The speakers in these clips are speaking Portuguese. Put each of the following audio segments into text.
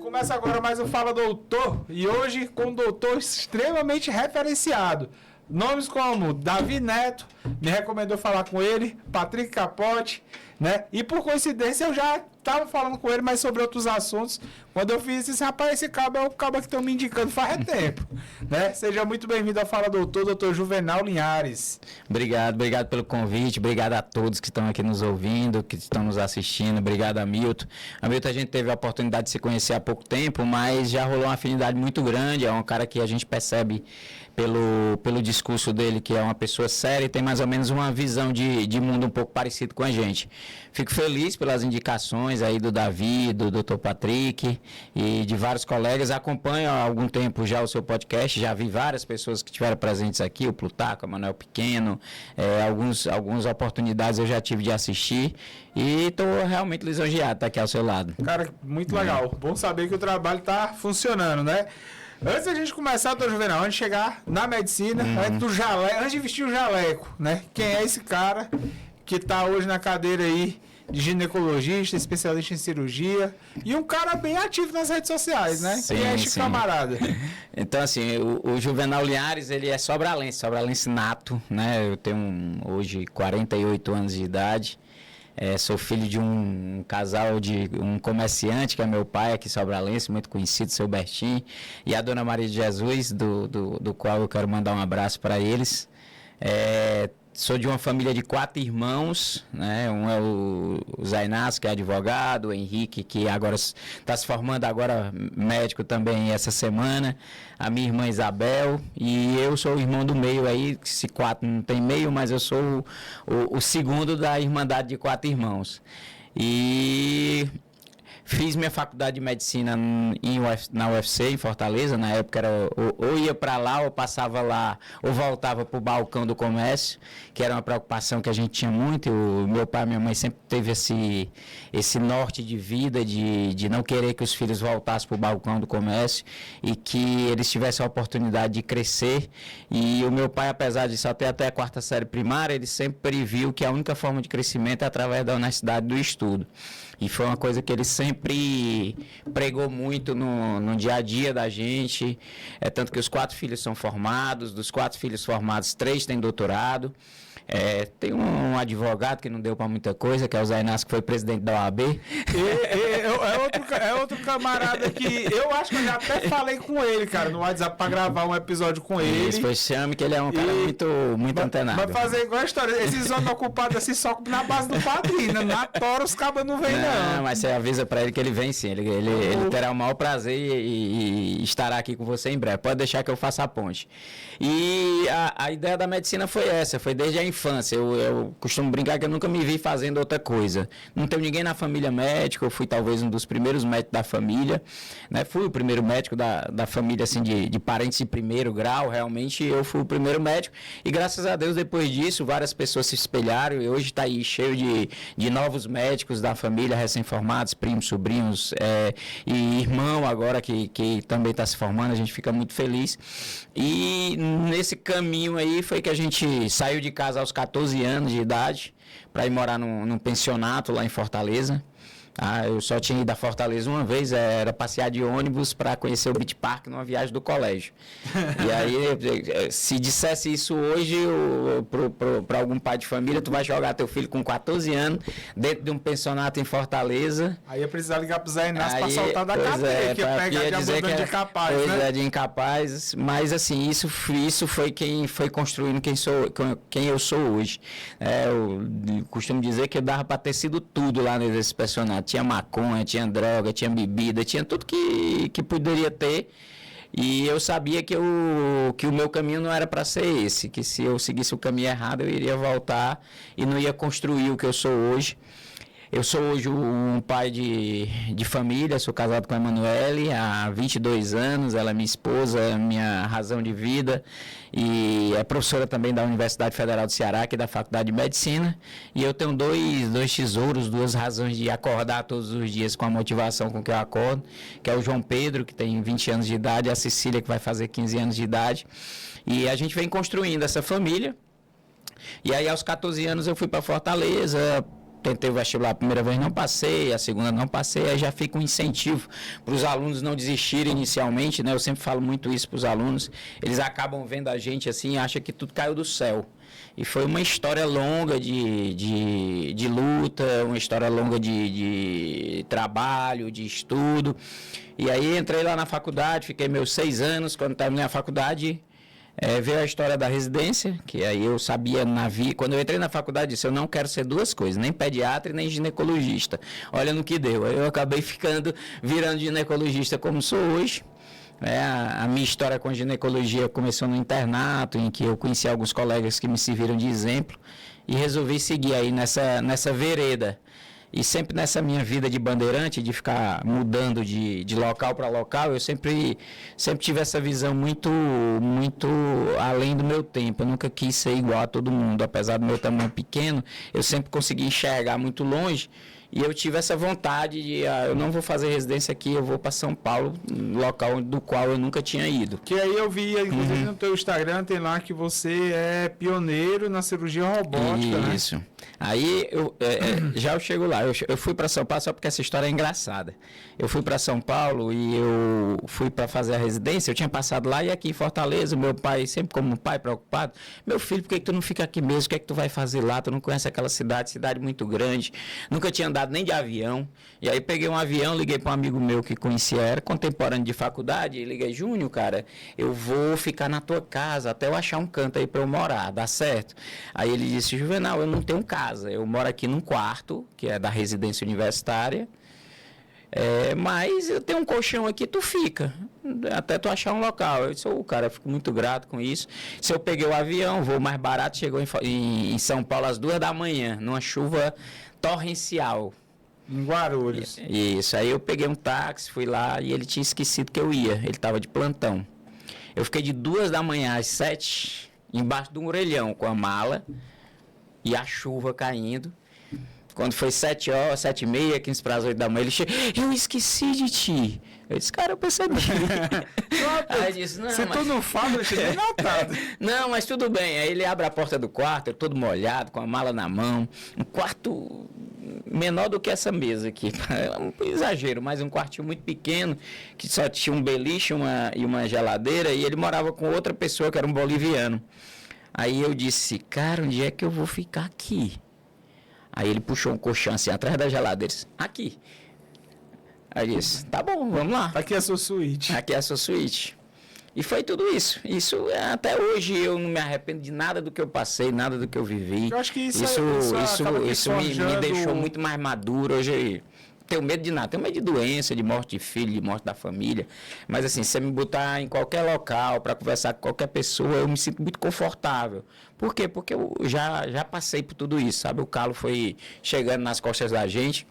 Começa agora mais um Fala Doutor, e hoje com um doutor extremamente referenciado. Nomes como Davi Neto, me recomendou falar com ele, Patrick Capote, né? E por coincidência eu já estava falando com ele, mas sobre outros assuntos. Quando eu fiz isso, rapaz, esse cabo é o cabo que estão me indicando faz tempo, né? Seja muito bem-vindo ao Fala Doutor, doutor Juvenal Linhares. Obrigado pelo convite, obrigado a todos que estão aqui nos ouvindo, que estão nos assistindo, obrigado Hamilton. Hamilton, a gente teve a oportunidade de se conhecer há pouco tempo, mas já rolou uma afinidade muito grande, é um cara que a gente percebe pelo discurso dele, que é uma pessoa séria e tem mais ou menos uma visão de mundo um pouco parecido com a gente. Fico feliz pelas indicações aí do Davi, do Dr. Patrick e de vários colegas. Acompanho há algum tempo já o seu podcast, já vi várias pessoas que estiveram presentes aqui, o Plutarco, o Manuel Pequeno, algumas oportunidades eu já tive de assistir e estou realmente lisonjeado de estar aqui ao seu lado. Cara, muito legal. Bom saber que o trabalho está funcionando, né? Antes da gente começar, doutor Juvenal, antes de chegar na medicina, antes de vestir o jaleco, né? Quem é esse cara que está hoje na cadeira aí de ginecologista, especialista em cirurgia e um cara bem ativo nas redes sociais, né? Sim, quem é esse camarada? Então, assim, o Juvenal Linhares, ele é sobralense nato, né? Eu tenho hoje 48 anos de idade. Sou filho de um casal de um comerciante, que é meu pai, aqui sobralense, muito conhecido, seu Bertinho, e a dona Maria de Jesus, do qual eu quero mandar um abraço para eles. Sou de uma família de 4 irmãos, né? Um é o Zainas, que é advogado, o Henrique, que agora está se formando agora médico também essa semana, a minha irmã Isabel, e eu sou o irmão do meio aí, que se 4 não tem meio, mas eu sou o segundo da Irmandade de 4 irmãos. E fiz minha faculdade de medicina na UFC, em Fortaleza. Na época era ou ia para lá, ou passava lá, ou voltava para o balcão do comércio, que era uma preocupação que a gente tinha muito. Meu pai e minha mãe sempre teve esse norte de vida, de não querer que os filhos voltassem para o balcão do comércio e que eles tivessem a oportunidade de crescer. E o meu pai, apesar de só ter até a 4ª série primária, ele sempre viu que a única forma de crescimento é através da honestidade do estudo. E foi uma coisa que ele sempre pregou muito no dia a dia da gente. Tanto que os 4 filhos são formados, dos 4 filhos formados, 3 têm doutorado. Tem um advogado que não deu para muita coisa, que é o Zainas, que foi presidente da OAB. É outro camarada que eu acho que eu já até falei com ele, cara, no WhatsApp para gravar um episódio com ele. Isso, foi chame, que ele é um cara muito antenado. Vai fazer igual a história, esses homens ocupados assim só na base do padrinho, né? Na tora os cabas não vêm não. Mas você avisa para ele que ele vem sim, ele terá o maior prazer e estará aqui com você em breve. Pode deixar que eu faça a ponte. E a ideia da medicina foi essa, foi desde a infância. Eu costumo brincar que eu nunca me vi fazendo outra coisa. Não tenho ninguém na família médico, eu fui talvez um dos primeiros médicos da família, né? Fui o primeiro médico da família, assim, de parentes de primeiro grau, realmente eu fui o primeiro médico. E graças a Deus, depois disso, várias pessoas se espelharam e hoje está aí cheio de novos médicos da família, recém-formados, primos, sobrinhos, e irmão agora que também está se formando, a gente fica muito feliz. E nesse caminho aí foi que a gente saiu de casa aos 14 anos de idade para ir morar num pensionato lá em Fortaleza. Eu só tinha ido a Fortaleza uma vez, era passear de ônibus para conhecer o Beach Park numa viagem do colégio. E aí, se dissesse isso hoje para algum pai de família, tu vai jogar teu filho com 14 anos dentro de um pensionato em Fortaleza. Aí ia precisar ligar pro Zé Inácio para soltar da cadeia, que ia pegar de abandonado de incapaz, pois né? De incapaz, mas assim, isso foi quem foi construindo quem eu sou hoje. Eu costumo dizer que eu dava para ter sido tudo lá nesse pensionato. Tinha maconha, tinha droga, tinha bebida, tinha tudo que poderia ter. E eu sabia que o meu caminho não era para ser esse, que se eu seguisse o caminho errado eu iria voltar e não ia construir o que eu sou hoje. Eu sou hoje um pai de família, sou casado com a Emanuele há 22 anos, ela é minha esposa, minha razão de vida, e é professora também da Universidade Federal do Ceará, que é da Faculdade de Medicina, e eu tenho dois tesouros, 2 razões de acordar todos os dias com a motivação com que eu acordo, que é o João Pedro, que tem 20 anos de idade, e a Cecília, que vai fazer 15 anos de idade, e a gente vem construindo essa família. E aí aos 14 anos eu fui para Fortaleza, tentei o vestibular a primeira vez, não passei, a segunda não passei, aí já fica um incentivo para os alunos não desistirem inicialmente, né? Eu sempre falo muito isso para os alunos, eles acabam vendo a gente assim e acham que tudo caiu do céu. E foi uma história longa de luta, uma história longa de trabalho, de estudo. E aí entrei lá na faculdade, fiquei meus 6 anos, quando terminei a faculdade... veio a história da residência, que aí eu sabia quando eu entrei na faculdade, disse, eu não quero ser duas coisas, nem pediatra e nem ginecologista. Olha no que deu, aí eu acabei virando ginecologista como sou hoje. A minha história com ginecologia começou no internato, em que eu conheci alguns colegas que me serviram de exemplo e resolvi seguir aí nessa vereda. E sempre nessa minha vida de bandeirante, de ficar mudando de local para local, eu sempre tive essa visão muito além do meu tempo. Eu nunca quis ser igual a todo mundo. Apesar do meu tamanho pequeno, eu sempre consegui enxergar muito longe. E eu tive essa vontade de, eu não vou fazer residência aqui, eu vou para São Paulo, local do qual eu nunca tinha ido. Que aí eu vi, inclusive no teu Instagram, tem lá que você é pioneiro na cirurgia robótica, né? Isso. Aí, já eu chego lá. Eu fui para São Paulo só porque essa história é engraçada. Eu fui para São Paulo e eu fui para fazer a residência. Eu tinha passado lá e aqui em Fortaleza, meu pai, sempre como pai preocupado, meu filho, por que tu não fica aqui mesmo? O que é que tu vai fazer lá? Tu não conhece aquela cidade muito grande. Nunca tinha andado nem de avião. E aí peguei um avião, liguei para um amigo meu que conhecia, era contemporâneo de faculdade, e liguei, Júnior, cara, eu vou ficar na tua casa até eu achar um canto aí para eu morar, dá certo? Aí ele disse, Juvenal, eu não tenho casa, eu moro aqui num quarto, que é da residência universitária, mas eu tenho um colchão aqui, tu fica, até tu achar um local. Eu disse, cara, eu fico muito grato com isso. Se eu peguei o avião, voo mais barato, chegou em São Paulo às 2 da manhã, numa chuva torrencial. Em Guarulhos. Isso, aí eu peguei um táxi, fui lá e ele tinha esquecido que eu ia, ele estava de plantão. Eu fiquei de 2 da manhã às 7, embaixo de um orelhão com a mala e a chuva caindo. Quando foi 7 horas, 7h30, 15 para as 8 da manhã, ele chegou, eu esqueci de ti. Eu disse, cara, eu percebi. Aí disse, não, se tu não fala, eu tinha nem notado. Não, mas tudo bem. Aí ele abre a porta do quarto, eu todo molhado, com a mala na mão. Um quarto menor do que essa mesa aqui. Um exagero, mas um quartinho muito pequeno, que só tinha um beliche e uma geladeira, e ele morava com outra pessoa, que era um boliviano. Aí eu disse, cara, onde é que eu vou ficar aqui? Aí ele puxou um colchão assim, atrás da geladeira. Disse, aqui. Aí eu disse, tá bom, vamos lá. Aqui é a sua suíte. Aqui é a sua suíte. E foi tudo isso. Isso, até hoje, eu não me arrependo de nada do que eu passei, nada do que eu vivi. Eu acho que isso me deixou muito mais maduro. Hoje, tenho medo de nada. Tenho medo de doença, de morte de filho, de morte da família. Mas, assim, se você me botar em qualquer local para conversar com qualquer pessoa, eu me sinto muito confortável. Por quê? Porque eu já passei por tudo isso, sabe? O calo foi chegando nas costas da gente.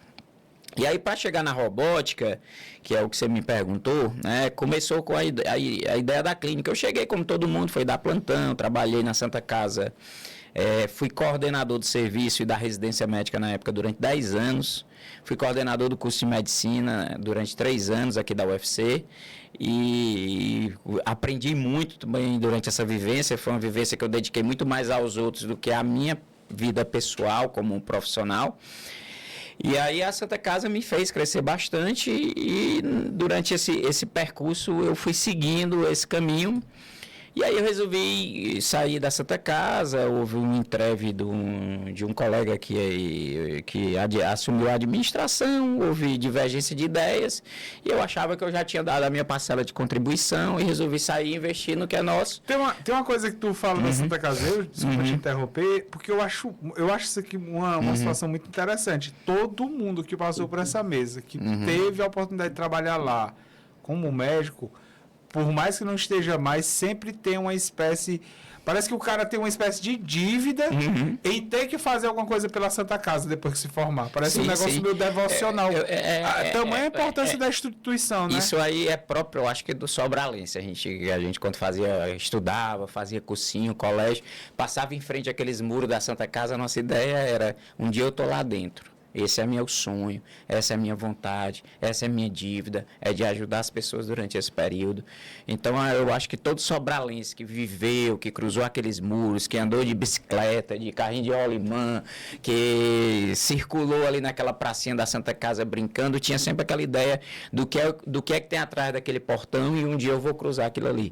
E aí, para chegar na robótica, que é o que você me perguntou, né, começou com a ideia da clínica. Eu cheguei como todo mundo, foi dar plantão, trabalhei na Santa Casa, fui coordenador do serviço e da residência médica na época durante 10 anos, fui coordenador do curso de medicina durante 3 anos aqui da UFC e aprendi muito também durante essa vivência. Foi uma vivência que eu dediquei muito mais aos outros do que à minha vida pessoal como profissional. E aí a Santa Casa me fez crescer bastante e durante esse percurso eu fui seguindo esse caminho. E aí eu resolvi sair da Santa Casa, houve um entreve de um colega que assumiu a administração, houve divergência de ideias, e eu achava que eu já tinha dado a minha parcela de contribuição e resolvi sair e investir no que é nosso. Tem uma coisa que tu fala da Santa Casa, desculpa te interromper, porque eu acho isso aqui uma situação muito interessante. Todo mundo que passou por essa mesa, que teve a oportunidade de trabalhar lá como médico, por mais que não esteja mais, sempre tem uma espécie... Parece que o cara tem uma espécie de dívida em ter que fazer alguma coisa pela Santa Casa depois que se formar. Parece um negócio meio devocional. Tamanha a importância da instituição, né? Isso aí é próprio, eu acho que do sobralense. A gente quando estudava, fazia cursinho, colégio, passava em frente àqueles muros da Santa Casa, a nossa ideia era, um dia eu tô lá dentro. Esse é meu sonho, essa é a minha vontade, essa é a minha dívida, é de ajudar as pessoas durante esse período. Então, eu acho que todo sobralense que viveu, que cruzou aqueles muros, que andou de bicicleta, de carrinho de rolimã, que circulou ali naquela pracinha da Santa Casa brincando, tinha sempre aquela ideia do que é que tem atrás daquele portão e um dia eu vou cruzar aquilo ali.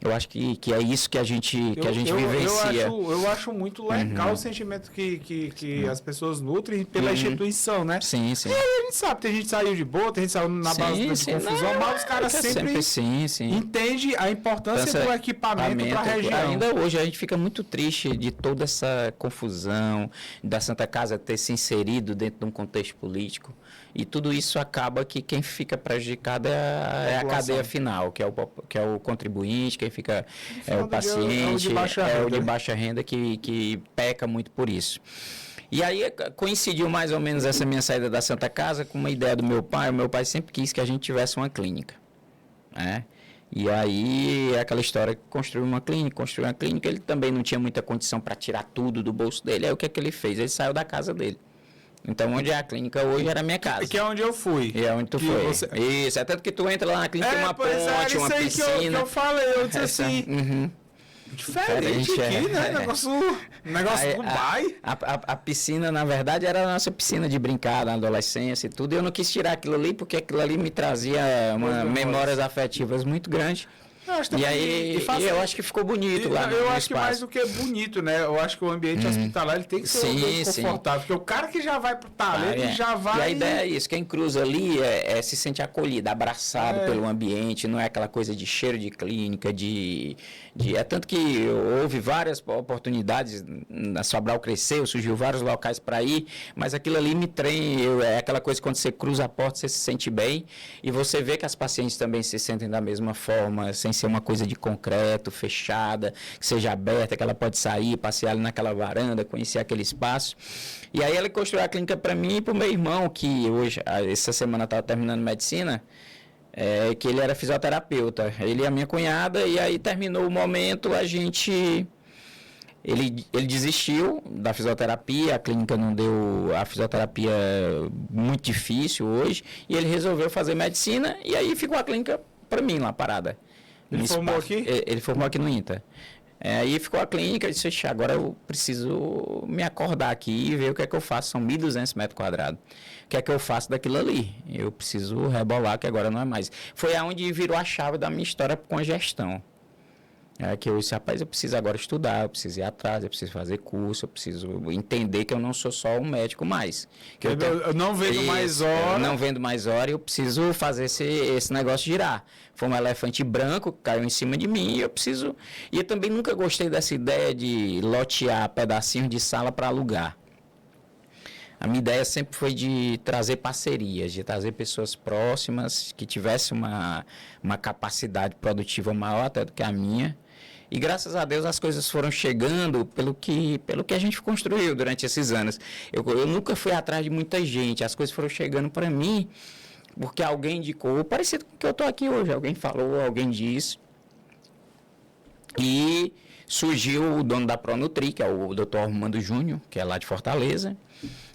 Eu acho que é isso que a gente vivencia. Eu acho muito legal o sentimento que as pessoas nutrem pela instituição, né? Sim, sim. E a gente sabe, tem gente que saiu de boa, tem gente que saiu na base da confusão, mas os caras sempre entendem a importância do equipamento para a região. Ainda hoje a gente fica muito triste de toda essa confusão, da Santa Casa ter se inserido dentro de um contexto político. E tudo isso acaba que quem fica prejudicado é a cadeia final, que é o contribuinte, quem fica é o paciente, é o de baixa renda que peca muito por isso. E aí coincidiu mais ou menos essa minha saída da Santa Casa com uma ideia do meu pai. O meu pai sempre quis que a gente tivesse uma clínica, né? E aí é aquela história, construiu uma clínica, ele também não tinha muita condição para tirar tudo do bolso dele. Aí o que é que ele fez? Ele saiu da casa dele. Então, onde é a clínica hoje era a minha casa. Que é onde eu fui. E é onde tu foi. Isso, é tanto que tu entra lá na clínica, tem uma ponte, uma piscina. Que eu falei, eu disse assim... Diferente aqui, né? Negócio Dubai. A piscina, na verdade, era a nossa piscina de brincar na adolescência e tudo. E eu não quis tirar aquilo ali, porque aquilo ali me trazia memórias afetivas muito grandes. E aí, eu acho que ficou bonito lá no Eu acho espaço. que mais do que bonito, né? Eu acho que o ambiente hospitalar ele tem que ser confortável. Porque o cara que já vai pro talento, ele já vai... E a ideia é isso, quem cruza ali se sente acolhido, abraçado pelo ambiente, não é aquela coisa de cheiro de clínica, é tanto que houve várias oportunidades, a Sobral cresceu, surgiu vários locais para ir, mas aquilo ali me trem, é aquela coisa que quando você cruza a porta, você se sente bem, e você vê que as pacientes também se sentem da mesma forma, sem ser uma coisa de concreto, fechada, que seja aberta, que ela pode sair, passear ali naquela varanda, conhecer aquele espaço. E aí ela construiu a clínica para mim e para o meu irmão, que hoje, essa semana estava terminando medicina, que ele era fisioterapeuta. Ele e a minha cunhada, e aí terminou o momento, ele desistiu da fisioterapia, a clínica não deu, a fisioterapia muito difícil hoje, e ele resolveu fazer medicina, e aí ficou a clínica para mim lá parada. Ele formou aqui? Ele formou aqui no INTA. Aí ficou a clínica, eu disse, agora eu preciso me acordar aqui e ver o que é que eu faço. São 1.200 metros quadrados. O que é que eu faço daquilo ali? Eu preciso rebolar, que agora não é mais. Foi aonde virou a chave da minha história com a gestão. Que eu disse, rapaz, eu preciso agora estudar, eu preciso ir atrás, eu preciso fazer curso, eu preciso entender que eu não sou só um médico mais. Que eu não vendo mais hora. Eu não vendo mais hora, eu preciso fazer esse negócio girar. Foi um elefante branco que caiu em cima de mim e eu preciso... E eu também nunca gostei dessa ideia de lotear pedacinhos de sala para alugar. A minha ideia sempre foi de trazer parcerias, de trazer pessoas próximas que tivessem uma capacidade produtiva maior até do que a minha. E graças a Deus as coisas foram chegando pelo que a gente construiu durante esses anos. Eu nunca fui atrás de muita gente, as coisas foram chegando para mim porque alguém indicou, parecido com o que eu estou aqui hoje, alguém falou, alguém disse. E surgiu o dono da Pronutri, que é o Dr. Armando Júnior, que é lá de Fortaleza.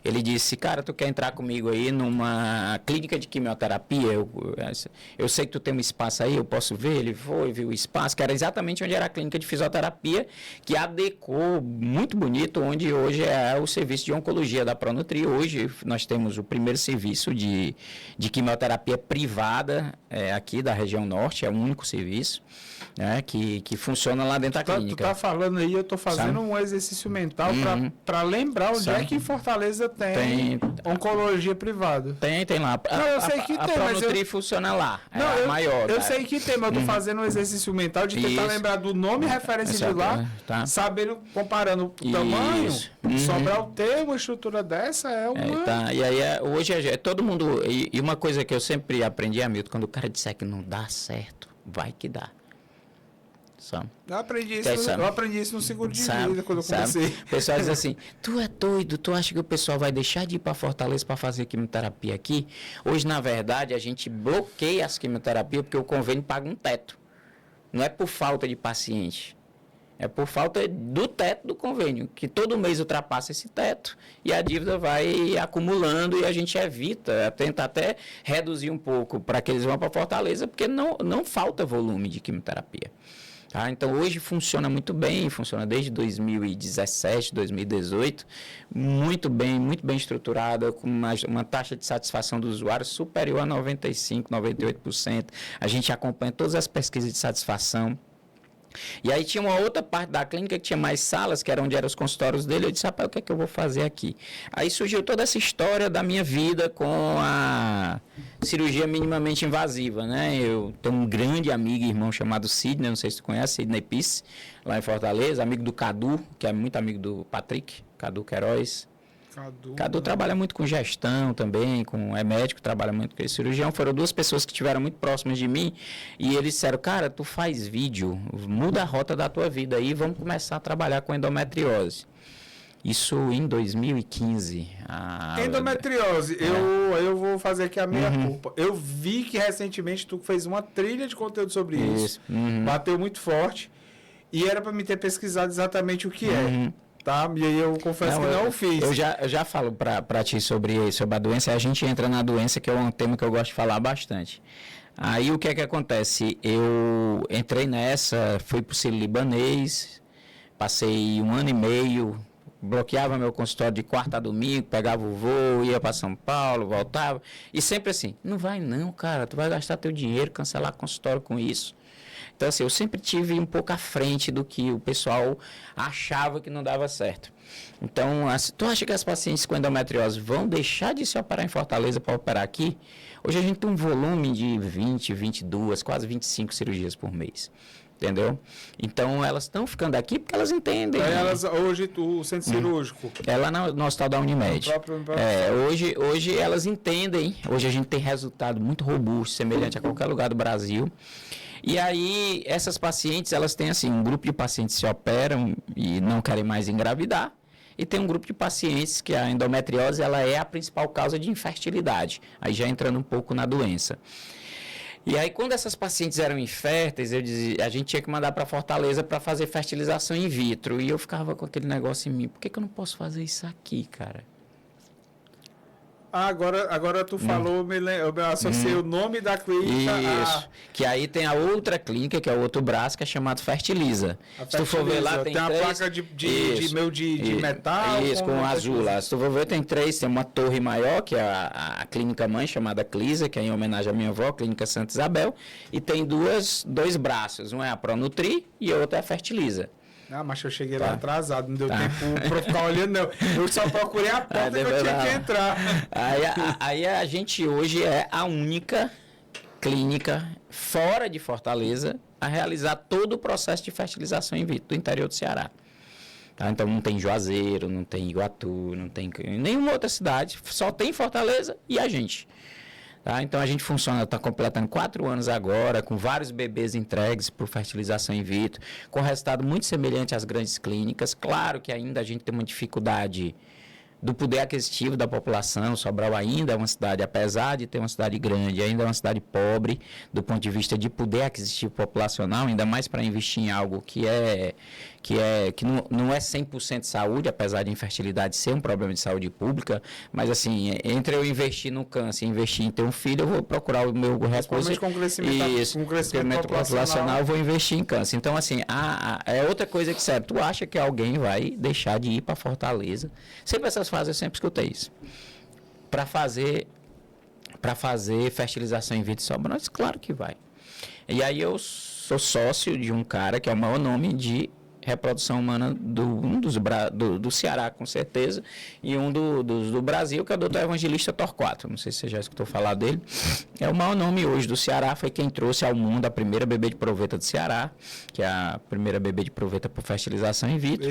Ele disse, cara, tu quer entrar comigo aí numa clínica de quimioterapia? Eu sei que tu tem um espaço aí, eu posso ver? Ele foi, viu o espaço, que era exatamente onde era a clínica de fisioterapia, que adequou muito bonito, onde hoje é o serviço de oncologia da Pronutri. Hoje nós temos o primeiro serviço de quimioterapia privada aqui da região norte, é o único serviço. Que funciona lá dentro da clínica. Tu tá falando aí, eu tô fazendo um exercício mental para lembrar onde é que em Fortaleza tem oncologia privada. Tem lá. Não, eu sei que tem, a Pronutri funciona lá. Maior. Eu sei que tem, mas eu tô fazendo um exercício mental de tentar lembrar do nome e referência de lá, sabendo, comparando o tamanho, Sobral ter uma estrutura dessa é uma... E aí, hoje todo mundo... E uma coisa que eu sempre aprendi, Hamilton, quando o cara disser que não dá certo, vai que dá. Eu aprendi isso no segundo de vida, quando eu comecei. O pessoal diz assim, tu é doido, tu acha que o pessoal vai deixar de ir para Fortaleza para fazer quimioterapia aqui? Hoje, na verdade, a gente bloqueia as quimioterapias porque o convênio paga um teto. Não é por falta de paciente. É por falta do teto do convênio, que todo mês ultrapassa esse teto e a dívida vai acumulando e a gente evita, tenta até reduzir um pouco para que eles vão para Fortaleza, porque não falta volume de quimioterapia. Tá? Então, hoje funciona muito bem, funciona desde 2017, 2018, muito bem estruturada, com uma taxa de satisfação do usuário superior a 95%, 98%. A gente acompanha todas as pesquisas de satisfação. E aí tinha uma outra parte da clínica que tinha mais salas, que era onde eram os consultórios dele. Eu disse, rapaz, o que é que eu vou fazer aqui? Aí surgiu toda essa história da minha vida com a cirurgia minimamente invasiva, né? Eu tenho um grande amigo e irmão chamado Sidney, não sei se tu conhece, Sidney Pisse, lá em Fortaleza, amigo do Cadu, que é muito amigo do Patrick, Cadu Queiroz. Cadu trabalha muito com gestão também, é médico, trabalha muito com cirurgião. Foram duas pessoas que estiveram muito próximas de mim e eles disseram, cara, tu faz vídeo, muda a rota da tua vida aí, vamos começar a trabalhar com endometriose. Isso em 2015. Endometriose, eu vou fazer aqui a minha culpa. Eu vi que recentemente tu fez uma trilha de conteúdo sobre isso. Bateu muito forte e era para me ter pesquisado exatamente o que é. Tá? E aí eu confesso que não fiz. Eu já falo para ti sobre a doença, a gente entra na doença, que é um tema que eu gosto de falar bastante. Aí o que é que acontece? Eu entrei nessa, fui para o Sírio-Libanês, passei 1 ano e meio, bloqueava meu consultório de quarta a domingo, pegava o voo, ia para São Paulo, voltava, e sempre assim, não vai não, cara, tu vai gastar teu dinheiro, cancelar consultório com isso. Então, assim, eu sempre tive um pouco à frente do que o pessoal achava que não dava certo. Então, tu acha que as pacientes com endometriose vão deixar de se operar em Fortaleza para operar aqui? Hoje a gente tem um volume de 20, 22, quase 25 cirurgias por mês. Entendeu? Então, elas estão ficando aqui porque elas entendem. Hoje, o centro cirúrgico? É lá no hospital da Unimed. Hoje elas entendem. Hoje a gente tem resultado muito robusto, semelhante a qualquer lugar do Brasil. E aí, essas pacientes, elas têm assim, um grupo de pacientes que se operam e não querem mais engravidar. E tem um grupo de pacientes que a endometriose, ela é a principal causa de infertilidade. Aí já entrando um pouco na doença. E aí, quando essas pacientes eram inférteis, a gente tinha que mandar para Fortaleza para fazer fertilização in vitro. E eu ficava com aquele negócio em mim, por que eu não posso fazer isso aqui, cara? Agora tu falou, eu associei o nome da clínica. Isso. Que aí tem a outra clínica, que é o outro braço, que é chamado Fertiliza. Se tu for ver lá, tem a placa de metal. Isso, com azul lá. Se tu for ver, tem 3. Tem uma torre maior, que é a clínica mãe, chamada Clisa, que é em homenagem à minha avó, Clínica Santa Isabel. E tem 2 braços. Um é a Pronutri e a outra é a Fertiliza. Mas eu cheguei lá atrasado, não deu tempo para ficar olhando, não. Eu só procurei a porta que eu tinha que entrar. Aí a gente hoje é a única clínica fora de Fortaleza a realizar todo o processo de fertilização in vitro do interior do Ceará. Tá? Então não tem Juazeiro, não tem Iguatu, não tem nenhuma outra cidade, só tem Fortaleza e a gente. Tá? Então a gente funciona, está completando 4 anos agora, com vários bebês entregues por fertilização in vitro, com resultado muito semelhante às grandes clínicas. Claro que ainda a gente tem uma dificuldade do poder aquisitivo da população. Sobral ainda é uma cidade, apesar de ter uma cidade grande, ainda é uma cidade pobre do ponto de vista de poder aquisitivo populacional, ainda mais para investir em algo que não é 100% saúde, apesar de infertilidade ser um problema de saúde pública, mas assim, entre eu investir no câncer e investir em ter um filho, eu vou procurar o meu recurso. Com crescimento populacional, eu vou investir em câncer. Então, assim, é outra coisa que serve. Tu acha que alguém vai deixar de ir para Fortaleza? Sempre essas fases, eu sempre escutei isso. Para fazer fertilização in vitro Sobral? Claro que vai. E aí eu sou sócio de um cara que é o maior nome de reprodução humana do Ceará, com certeza, e um do Brasil, que é o Dr. Evangelista Torquato. Não sei se você já escutou falar dele. É o maior nome hoje do Ceará, foi quem trouxe ao mundo a primeira bebê de proveta do Ceará, que é a primeira bebê de proveta por fertilização in vitro.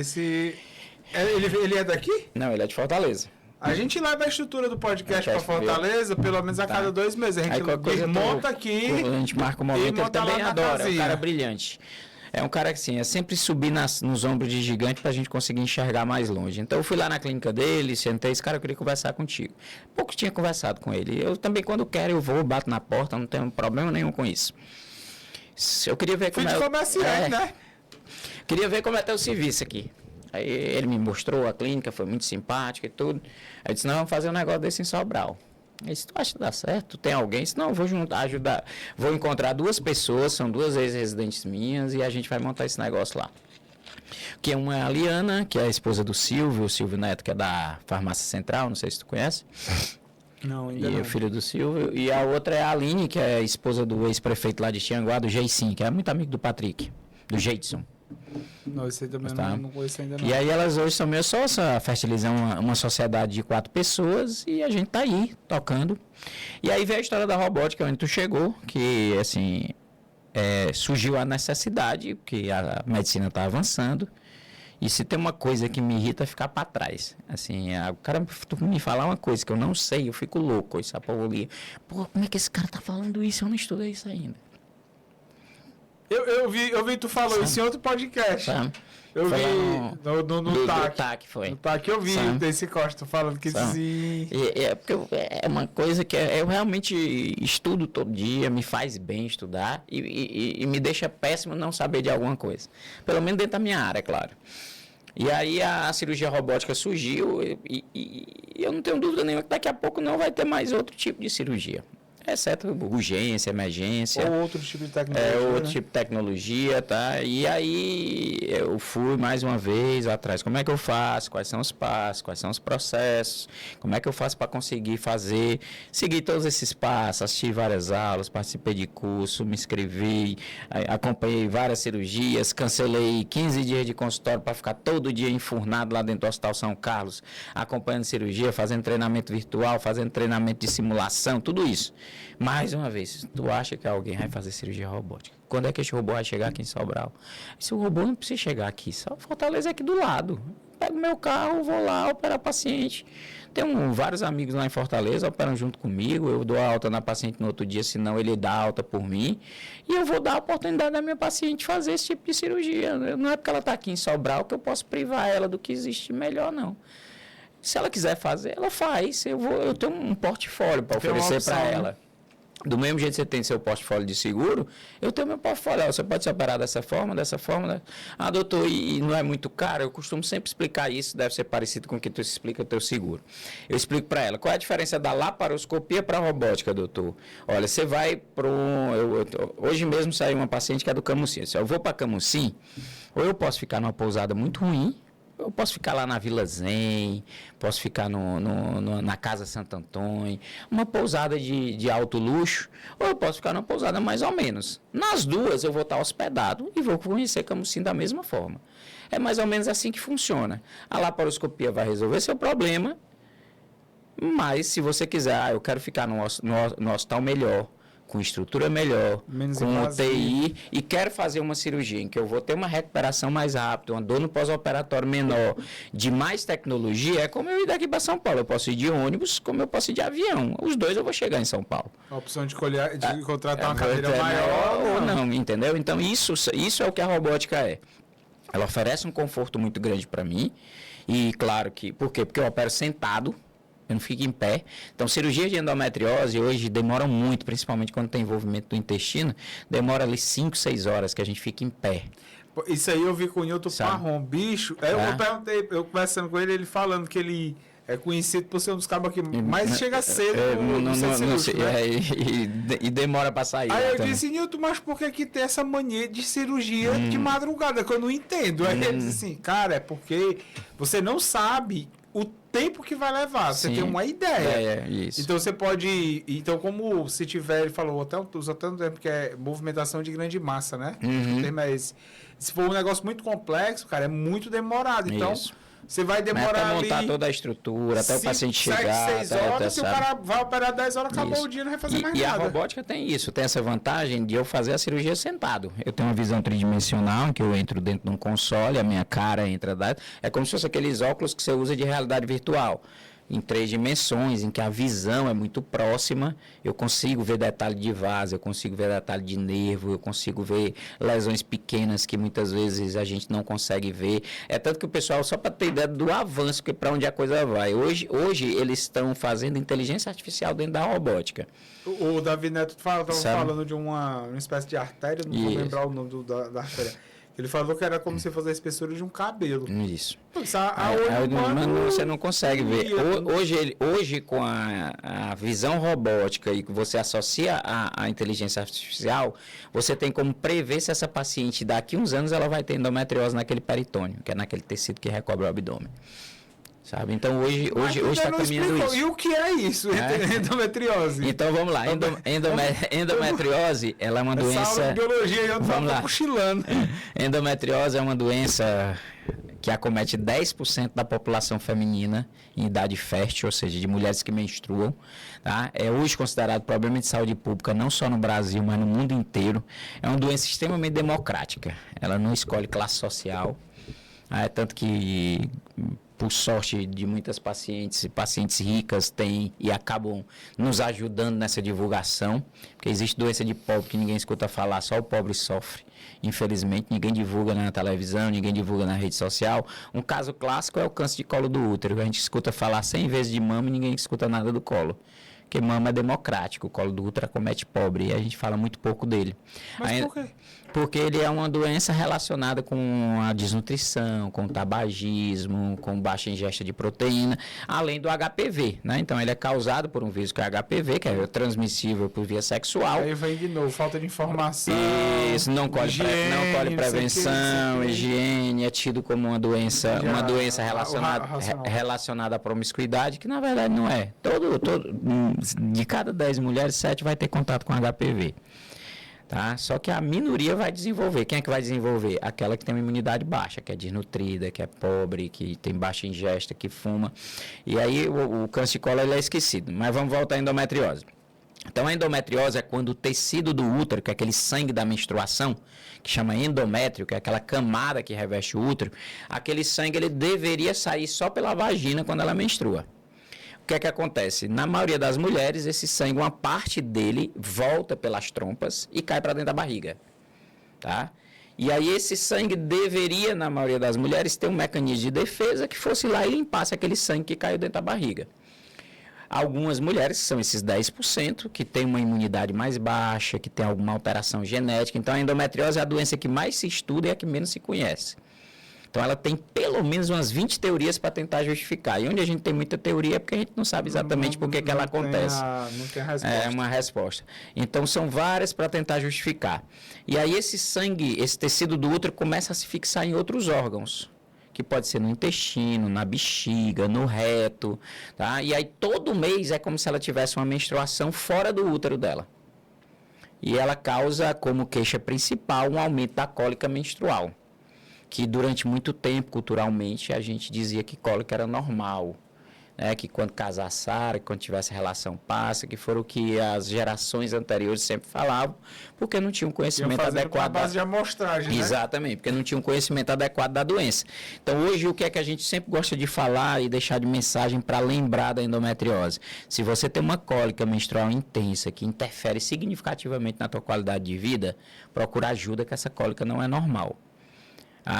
Ele é daqui? Não, ele é de Fortaleza. A gente leva a estrutura do podcast para Fortaleza, pelo menos a cada 2 meses. A gente monta aqui. A gente marca um momento, ele também adora, é um cara brilhante. É um cara que, assim, é sempre subir nos ombros de gigante para a gente conseguir enxergar mais longe. Então, eu fui lá na clínica dele, sentei, esse cara, eu queria conversar contigo. Pouco tinha conversado com ele. Eu também, quando quero, eu vou, bato na porta, não tenho problema nenhum com isso. Eu queria ver como comerciante, né? Queria ver como é teu serviço aqui. Aí ele me mostrou a clínica, foi muito simpática e tudo. Aí eu disse, não, vamos fazer um negócio desse em Sobral. Aí se tu acha que dá certo, tem alguém? Se não, eu vou juntar, ajudar. Vou encontrar 2 pessoas, são 2 ex-residentes minhas, e a gente vai montar esse negócio lá. Que é uma Liana, que é a esposa do Silvio, o Silvio Neto, que é da Farmácia Central, não sei se tu conhece. Não, ainda E não. o filho do Silvio. E a outra é a Aline, que é a esposa do ex-prefeito lá de Tianguá, do Geicim, que é muito amigo do Patrick, do Jeitson. Não, esse aí também Tá. não conheço ainda não. E aí elas hoje são meus sócios, a Fertilizar uma sociedade de 4 pessoas e a gente tá aí, tocando. E aí veio a história da robótica, onde tu chegou, que assim, surgiu a necessidade, porque a medicina tá avançando. E se tem uma coisa que me irrita é ficar para trás. Assim, o cara me falar uma coisa que eu não sei, eu fico louco. Isso, pô, como é que esse cara tá falando isso? Eu não estudei isso ainda. Eu vi tu falou isso em outro podcast. Sabe? Eu Foi vi do no TAC. TAC, foi. No TAC eu vi Sabe? desse Costa falando que se... Porque é uma coisa que eu realmente estudo todo dia, me faz bem estudar e me deixa péssimo não saber de alguma coisa. Pelo menos dentro da minha área, claro. E aí a cirurgia robótica surgiu e eu não tenho dúvida nenhuma que daqui a pouco não vai ter mais outro tipo de cirurgia. Exceto urgência, emergência. Ou outro tipo de tecnologia. Outro né? tipo de tecnologia, tá? E aí eu fui mais uma vez atrás. Como é que eu faço? Quais são os passos? Quais são os processos? Como é que eu faço para conseguir fazer? Seguir todos esses passos, assisti várias aulas, participei de curso, me inscrevi, acompanhei várias cirurgias, cancelei 15 dias de consultório para ficar todo dia enfurnado lá dentro do Hospital São Carlos, acompanhando cirurgia, fazendo treinamento virtual, fazendo treinamento de simulação, tudo isso. Mais uma vez, tu acha que alguém vai fazer cirurgia robótica? Quando é que esse robô vai chegar aqui em Sobral? Se o robô não precisa chegar aqui, só Fortaleza é aqui do lado. Pego meu carro, vou lá, operar paciente. Tenho vários amigos lá em Fortaleza, operam junto comigo. Eu dou a alta na paciente no outro dia, senão ele dá alta por mim. E eu vou dar a oportunidade da minha paciente fazer esse tipo de cirurgia. Não é porque ela está aqui em Sobral que eu posso privar ela do que existe melhor, não. Se ela quiser fazer, ela faz. Eu tenho um portfólio para oferecer para ela. Né? Do mesmo jeito que você tem seu portfólio de seguro, eu tenho meu portfólio. Você pode se operar dessa forma. Né? Ah, doutor, e não é muito caro? Eu costumo sempre explicar isso, deve ser parecido com o que tu explica o teu seguro. Eu explico para ela, qual é a diferença da laparoscopia para a robótica, doutor? Olha, você vai para hoje mesmo saiu uma paciente que é do Camusim. Eu vou para Camusim, ou eu posso ficar numa pousada muito ruim, eu posso ficar lá na Vila Zen, posso ficar na Casa Santo Antônio, uma pousada de alto luxo, ou eu posso ficar numa pousada mais ou menos. Nas duas eu vou estar hospedado e vou conhecer Camusim da mesma forma. É mais ou menos assim que funciona. A laparoscopia vai resolver seu problema, mas se você quiser, eu quero ficar no hospital melhor, com estrutura melhor, menos com UTI, e quero fazer uma cirurgia em que eu vou ter uma recuperação mais rápida, uma dor no pós-operatório menor, de mais tecnologia, é como eu ir daqui para São Paulo. Eu posso ir de ônibus, como eu posso ir de avião. Os dois eu vou chegar em São Paulo. A opção de contratar uma cadeira maior ou não, entendeu? Então, isso é o que a robótica é. Ela oferece um conforto muito grande para mim, e claro que... Por quê? Porque eu opero sentado, eu não fico em pé. Então, cirurgia de endometriose hoje demora muito, principalmente quando tem envolvimento do intestino, demora ali 5, 6 horas que a gente fica em pé. Isso aí eu vi com o Nilton Parrom, bicho. Aí eu perguntei, eu conversando com ele, ele falando que ele é conhecido por ser um dos cabos que mais chega cedo e demora para sair. Aí eu disse, Nilton, mas por que tem essa mania de cirurgia de madrugada? Que eu não entendo. Aí ele disse assim, cara, é porque você não sabe o tempo que vai levar, você tem uma ideia. Isso. Então você pode. Então, como se tiver, ele falou, usa tanto tempo que é movimentação de grande massa, né? O termo é esse. Se for um negócio muito complexo, cara, é muito demorado. Então, você vai demorar até montar toda a estrutura, até o paciente chegar. 7, 6 horas, se o cara vai operar 10 horas, acabou o dia, não vai fazer mais nada. E a robótica tem isso, tem essa vantagem de eu fazer a cirurgia sentado. Eu tenho uma visão tridimensional, em que eu entro dentro de um console, a minha cara entra dentro. É como se fosse aqueles óculos que você usa de realidade virtual. Em 3 dimensões, em que a visão é muito próxima, eu consigo ver detalhe de vaso, eu consigo ver detalhe de nervo, eu consigo ver lesões pequenas que muitas vezes a gente não consegue ver. É tanto que o pessoal, só para ter ideia do avanço, que para onde a coisa vai. Hoje eles estão fazendo inteligência artificial dentro da robótica. O Davi Neto estava falando de uma espécie de artéria, não vou lembrar o nome da artéria, Ele falou que era como se fosse a espessura de um cabelo. Isso. Isso, a olho humano, você não consegue ver. ia. Hoje, com a visão robótica e que você associa a inteligência artificial, você tem como prever se essa paciente, daqui uns anos, ela vai ter endometriose naquele peritônio, que é naquele tecido que recobre o abdômen. Sabe? Então, hoje está caminhando isso. E o que é isso, endometriose? Então, vamos lá. Endometriose, ela é uma doença... Essa aula de biologia eu Vamos lá. cochilando. Endometriose é uma doença que acomete 10% da população feminina em idade fértil, ou seja, de mulheres que menstruam. Tá? É hoje considerado problema de saúde pública, não só no Brasil, mas no mundo inteiro. É uma doença extremamente democrática. Ela não escolhe classe social. Tanto que, por sorte de muitas pacientes ricas têm e acabam nos ajudando nessa divulgação, porque existe doença de pobre que ninguém escuta falar, só o pobre sofre. Infelizmente, ninguém divulga na televisão, ninguém divulga na rede social. Um caso clássico é o câncer de colo do útero. A gente escuta falar 100 vezes de mama e ninguém escuta nada do colo. Porque mama é democrático, o colo do útero acomete pobre e a gente fala muito pouco dele. Mas por quê? Porque ele é uma doença relacionada com a desnutrição, com o tabagismo, com baixa ingesta de proteína, além do HPV, né? Então, ele é causado por um vírus que é HPV, que é transmissível por via sexual. Aí vem de novo, falta de informação. Isso, não colhe prevenção, higiene, é tido como uma doença relacionada à promiscuidade, que na verdade não é. De cada 10 mulheres, 7 vai ter contato com HPV. Tá? Só que a minoria vai desenvolver. Quem é que vai desenvolver? Aquela que tem uma imunidade baixa, que é desnutrida, que é pobre, que tem baixa ingesta, que fuma. E aí o câncer de colo ele é esquecido. Mas vamos voltar à endometriose. Então a endometriose é quando o tecido do útero, que é aquele sangue da menstruação, que chama endométrio, que é aquela camada que reveste o útero, aquele sangue ele deveria sair só pela vagina quando ela menstrua. O que é que acontece? Na maioria das mulheres, esse sangue, uma parte dele volta pelas trompas e cai para dentro da barriga. Tá? E aí esse sangue deveria, na maioria das mulheres, ter um mecanismo de defesa que fosse lá e limpasse aquele sangue que caiu dentro da barriga. Algumas mulheres, que são esses 10%, que têm uma imunidade mais baixa, que tem alguma alteração genética. Então a endometriose é a doença que mais se estuda e a que menos se conhece. Então, ela tem pelo menos umas 20 teorias para tentar justificar. E onde a gente tem muita teoria é porque a gente não sabe exatamente por que ela acontece. Não tem a resposta. É uma resposta. Então, são várias para tentar justificar. E aí, esse sangue, esse tecido do útero começa a se fixar em outros órgãos. Que pode ser no intestino, na bexiga, no reto. Tá? E aí, todo mês é como se ela tivesse uma menstruação fora do útero dela. E ela causa, como queixa principal, um aumento da cólica menstrual. Que durante muito tempo, culturalmente, a gente dizia que cólica era normal, né? Que quando casasse, que quando tivesse relação passa, que foram o que as gerações anteriores sempre falavam, porque não tinham conhecimento adequado. Base de amostragem, né? Exatamente, porque não tinham conhecimento adequado da doença. Então, hoje, o que é que a gente sempre gosta de falar e deixar de mensagem para lembrar da endometriose? Se você tem uma cólica menstrual intensa, que interfere significativamente na tua qualidade de vida, procura ajuda, que essa cólica não é normal.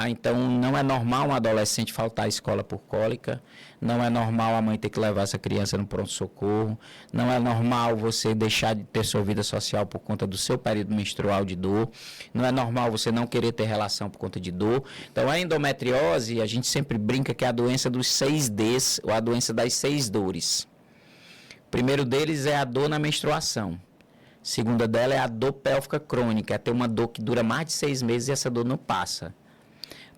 Então, não é normal um adolescente faltar à escola por cólica, não é normal a mãe ter que levar essa criança no pronto-socorro, não é normal você deixar de ter sua vida social por conta do seu período menstrual de dor, não é normal você não querer ter relação por conta de dor. Então, a endometriose, a gente sempre brinca que é a doença dos 6 Ds, ou a doença das 6 dores. O primeiro deles é a dor na menstruação. A segunda dela é a dor pélvica crônica, é ter uma dor que dura mais de 6 meses e essa dor não passa.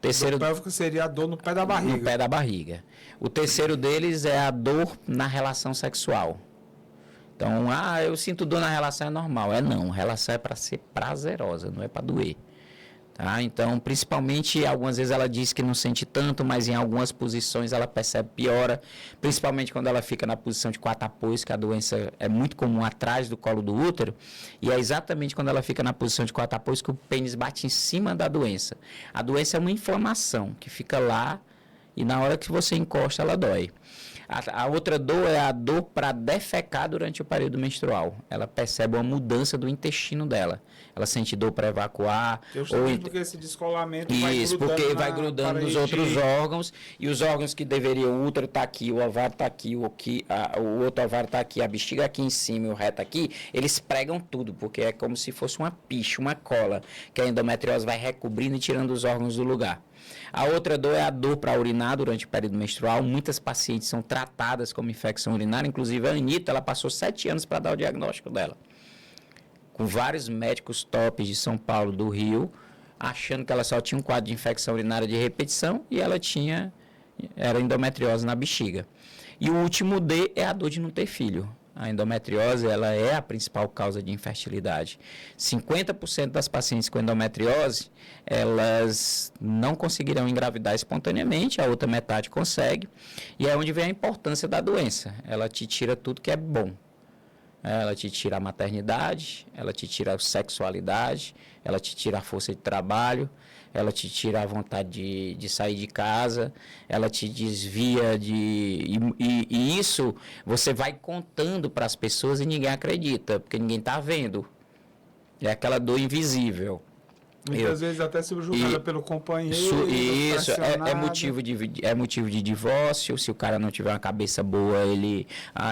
Dor pélvica seria a dor no pé da barriga. No pé da barriga. O terceiro deles é a dor na relação sexual. Então, eu sinto dor na relação, é normal. Não, relação é para ser prazerosa, não é para doer. Tá? Então, principalmente, algumas vezes ela diz que não sente tanto, mas em algumas posições ela percebe piora, principalmente quando ela fica na posição de 4 apoios, que a doença é muito comum atrás do colo do útero, e é exatamente quando ela fica na posição de 4 apoios que o pênis bate em cima da doença. A doença é uma inflamação que fica lá E na hora que você encosta, ela dói. A outra dor é a dor para defecar durante o período menstrual. Ela percebe uma mudança do intestino dela. Ela sente dor para evacuar. Porque esse descolamento vai grudando nos outros órgãos. E os órgãos que deveriam, o útero está aqui, o ovário está aqui, o outro ovário está aqui, a bexiga aqui em cima e o reto aqui, eles pregam tudo, porque é como se fosse uma picha, uma cola, que a endometriose vai recobrindo e tirando os órgãos do lugar. A outra dor é a dor para urinar durante o período menstrual. Muitas pacientes são tratadas como infecção urinária. Inclusive, a Anitta, ela passou 7 anos para dar o diagnóstico dela. Com vários médicos tops de São Paulo, do Rio, achando que ela só tinha um quadro de infecção urinária de repetição e ela era endometriose na bexiga. E o último D é a dor de não ter filho. A endometriose, ela é a principal causa de infertilidade. 50% das pacientes com endometriose, elas não conseguirão engravidar espontaneamente, a outra metade consegue. E é onde vem a importância da doença. Ela te tira tudo que é bom. Ela te tira a maternidade, ela te tira a sexualidade, ela te tira a força de trabalho, ela te tira a vontade de sair de casa, ela te desvia e isso você vai contando para as pessoas e ninguém acredita, porque ninguém está vendo. É aquela dor invisível. Muitas vezes até subjugada pelo companheiro. Isso, é motivo de divórcio. Se o cara não tiver uma cabeça boa,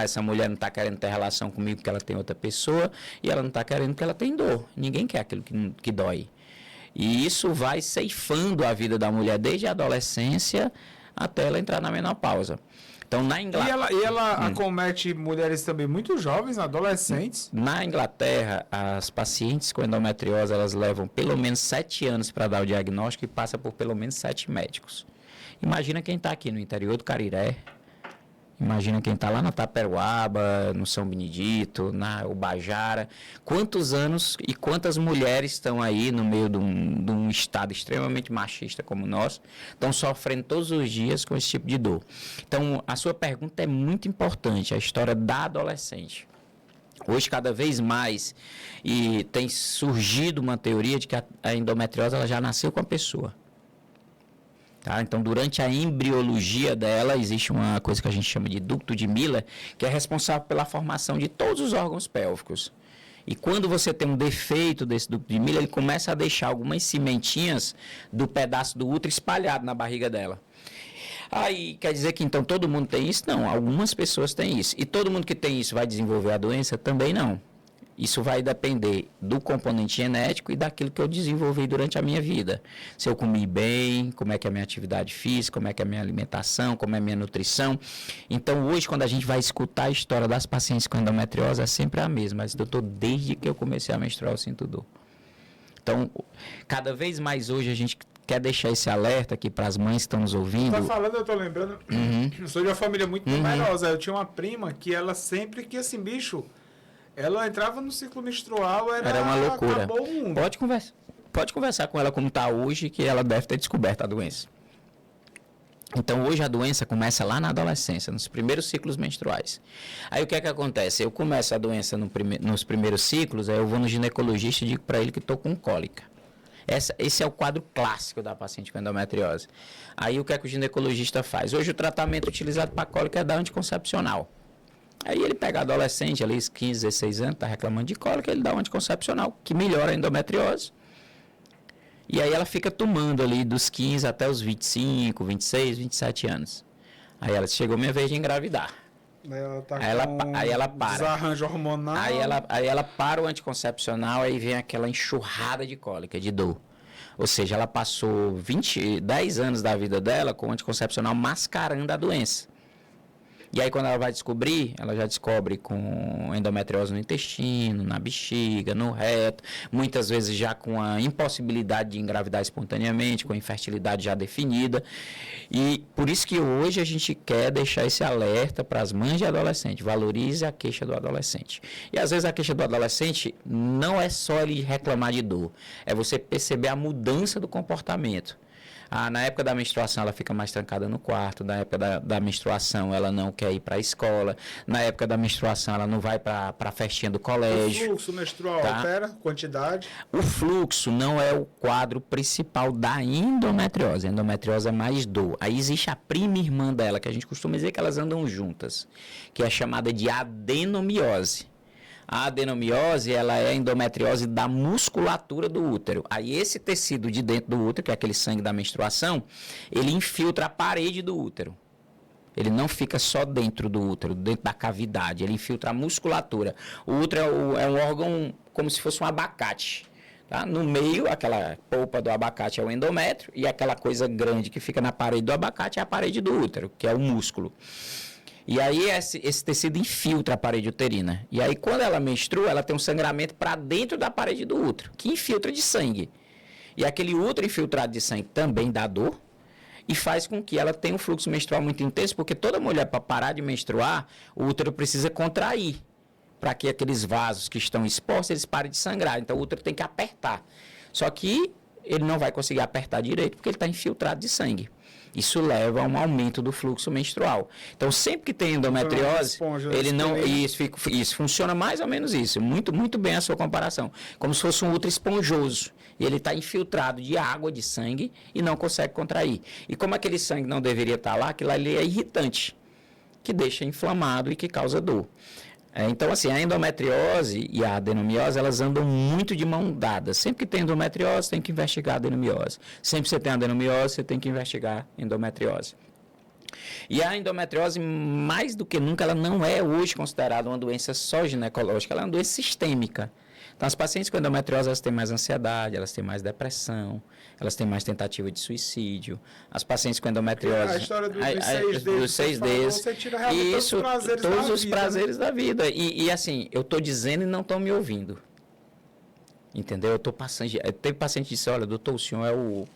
essa mulher não está querendo ter relação comigo porque ela tem outra pessoa, e ela não está querendo porque ela tem dor. Ninguém quer aquilo que dói. E isso vai ceifando a vida da mulher desde a adolescência até ela entrar na menopausa. Então, na Inglaterra... E ela acomete mulheres também muito jovens, adolescentes. Na Inglaterra, as pacientes com endometriose, elas levam pelo menos 7 anos para dar o diagnóstico e passa por pelo menos 7 médicos. Imagina quem está aqui no interior do Cariré. Imagina quem está lá na Taperoaba, no São Benedito, na Ubajara. Quantos anos e quantas mulheres estão aí no meio de um estado extremamente machista como o nosso, estão sofrendo todos os dias com esse tipo de dor. Então, a sua pergunta é muito importante, a história da adolescente. Hoje, cada vez mais, e tem surgido uma teoria de que a endometriose ela já nasceu com a pessoa. Tá? Então, durante a embriologia dela, existe uma coisa que a gente chama de ducto de Miller, que é responsável pela formação de todos os órgãos pélvicos. E quando você tem um defeito desse ducto de Miller, ele começa a deixar algumas cimentinhas do pedaço do útero espalhado na barriga dela. Aí, quer dizer que então todo mundo tem isso? Não, algumas pessoas têm isso. E todo mundo que tem isso vai desenvolver a doença? Também não. Isso vai depender do componente genético e daquilo que eu desenvolvi durante a minha vida. Se eu comi bem, como é que é a minha atividade física, como é que é a minha alimentação, como é a minha nutrição. Então, hoje, quando a gente vai escutar a história das pacientes com endometriose, é sempre a mesma. Mas, doutor, desde que eu comecei a menstruar, eu sinto dor. Então, cada vez mais hoje a gente quer deixar esse alerta aqui para as mães que estão nos ouvindo. Tá falando, eu tô lembrando, eu sou de uma família muito numerosa. Eu tinha uma prima que ela sempre que, assim, bicho... Ela entrava no ciclo menstrual, era uma loucura. Acabou o mundo. Pode conversar com ela como está hoje, que ela deve ter descoberto a doença. Então, hoje a doença começa lá na adolescência, nos primeiros ciclos menstruais. Aí, o que é que acontece? Eu começo a doença nos primeiros ciclos, aí eu vou no ginecologista e digo para ele que estou com cólica. Esse é o quadro clássico da paciente com endometriose. Aí, o que é que o ginecologista faz? Hoje, o tratamento utilizado para cólica é dar anticoncepcional. Aí ele pega adolescente, ali, 15, 16 anos, está reclamando de cólica, ele dá um anticoncepcional, que melhora a endometriose. E aí ela fica tomando ali dos 15 até os 25, 26, 27 anos. Aí ela chegou minha vez de engravidar. Aí ela para. Desarranjo hormonal. Aí ela para o anticoncepcional, aí vem aquela enxurrada de cólica, de dor. Ou seja, ela passou 10 anos da vida dela com o anticoncepcional mascarando a doença. E aí, quando ela vai descobrir, ela já descobre com endometriose no intestino, na bexiga, no reto, muitas vezes já com a impossibilidade de engravidar espontaneamente, com a infertilidade já definida. E por isso que hoje a gente quer deixar esse alerta para as mães de adolescente, valorize a queixa do adolescente. E às vezes a queixa do adolescente não é só ele reclamar de dor, é você perceber a mudança do comportamento. Na época da menstruação ela fica mais trancada no quarto, na época da menstruação ela não quer ir para a escola, na época da menstruação ela não vai para a festinha do colégio. O fluxo menstrual altera quantidade? O fluxo não é o quadro principal da endometriose. A endometriose é mais dor. Aí existe a prima irmã dela, que a gente costuma dizer que elas andam juntas, que é chamada de adenomiose. A adenomiose, ela é a endometriose da musculatura do útero. Aí esse tecido de dentro do útero, que é aquele sangue da menstruação, ele infiltra a parede do útero. Ele não fica só dentro do útero, dentro da cavidade, ele infiltra a musculatura. O útero é um órgão como se fosse um abacate. Tá? No meio, aquela polpa do abacate é o endométrio, e aquela coisa grande que fica na parede do abacate é a parede do útero, que é o músculo. E aí esse tecido infiltra a parede uterina. E aí quando ela menstrua, ela tem um sangramento para dentro da parede do útero, que infiltra de sangue. E aquele útero infiltrado de sangue também dá dor e faz com que ela tenha um fluxo menstrual muito intenso, porque toda mulher, para parar de menstruar, o útero precisa contrair para que aqueles vasos que estão expostos, eles parem de sangrar. Então o útero tem que apertar. Só que ele não vai conseguir apertar direito porque ele está infiltrado de sangue. Isso leva a um aumento do fluxo menstrual. Então, sempre que tem endometriose, ele não... Isso funciona mais ou menos isso. Muito, muito bem a sua comparação. Como se fosse um útero esponjoso. E ele está infiltrado de água, de sangue, e não consegue contrair. E como aquele sangue não deveria estar lá, aquilo ali é irritante, que deixa inflamado e que causa dor. Então, assim, a endometriose e a adenomiose, elas andam muito de mão dada. Sempre que tem endometriose, tem que investigar a adenomiose. Sempre que você tem adenomiose, você tem que investigar a endometriose. E a endometriose, mais do que nunca, ela não é hoje considerada uma doença só ginecológica, ela é uma doença sistêmica. Então, as pacientes com endometriose, elas têm mais ansiedade, elas têm mais depressão, elas têm mais tentativa de suicídio. As pacientes com endometriose... A história dos 6Ds. Você tira realmente isso, todos os prazeres da vida. E assim, eu estou dizendo e não estão me ouvindo. Entendeu? Eu estou passando... Teve paciente que disse, olha, doutor, o senhor é o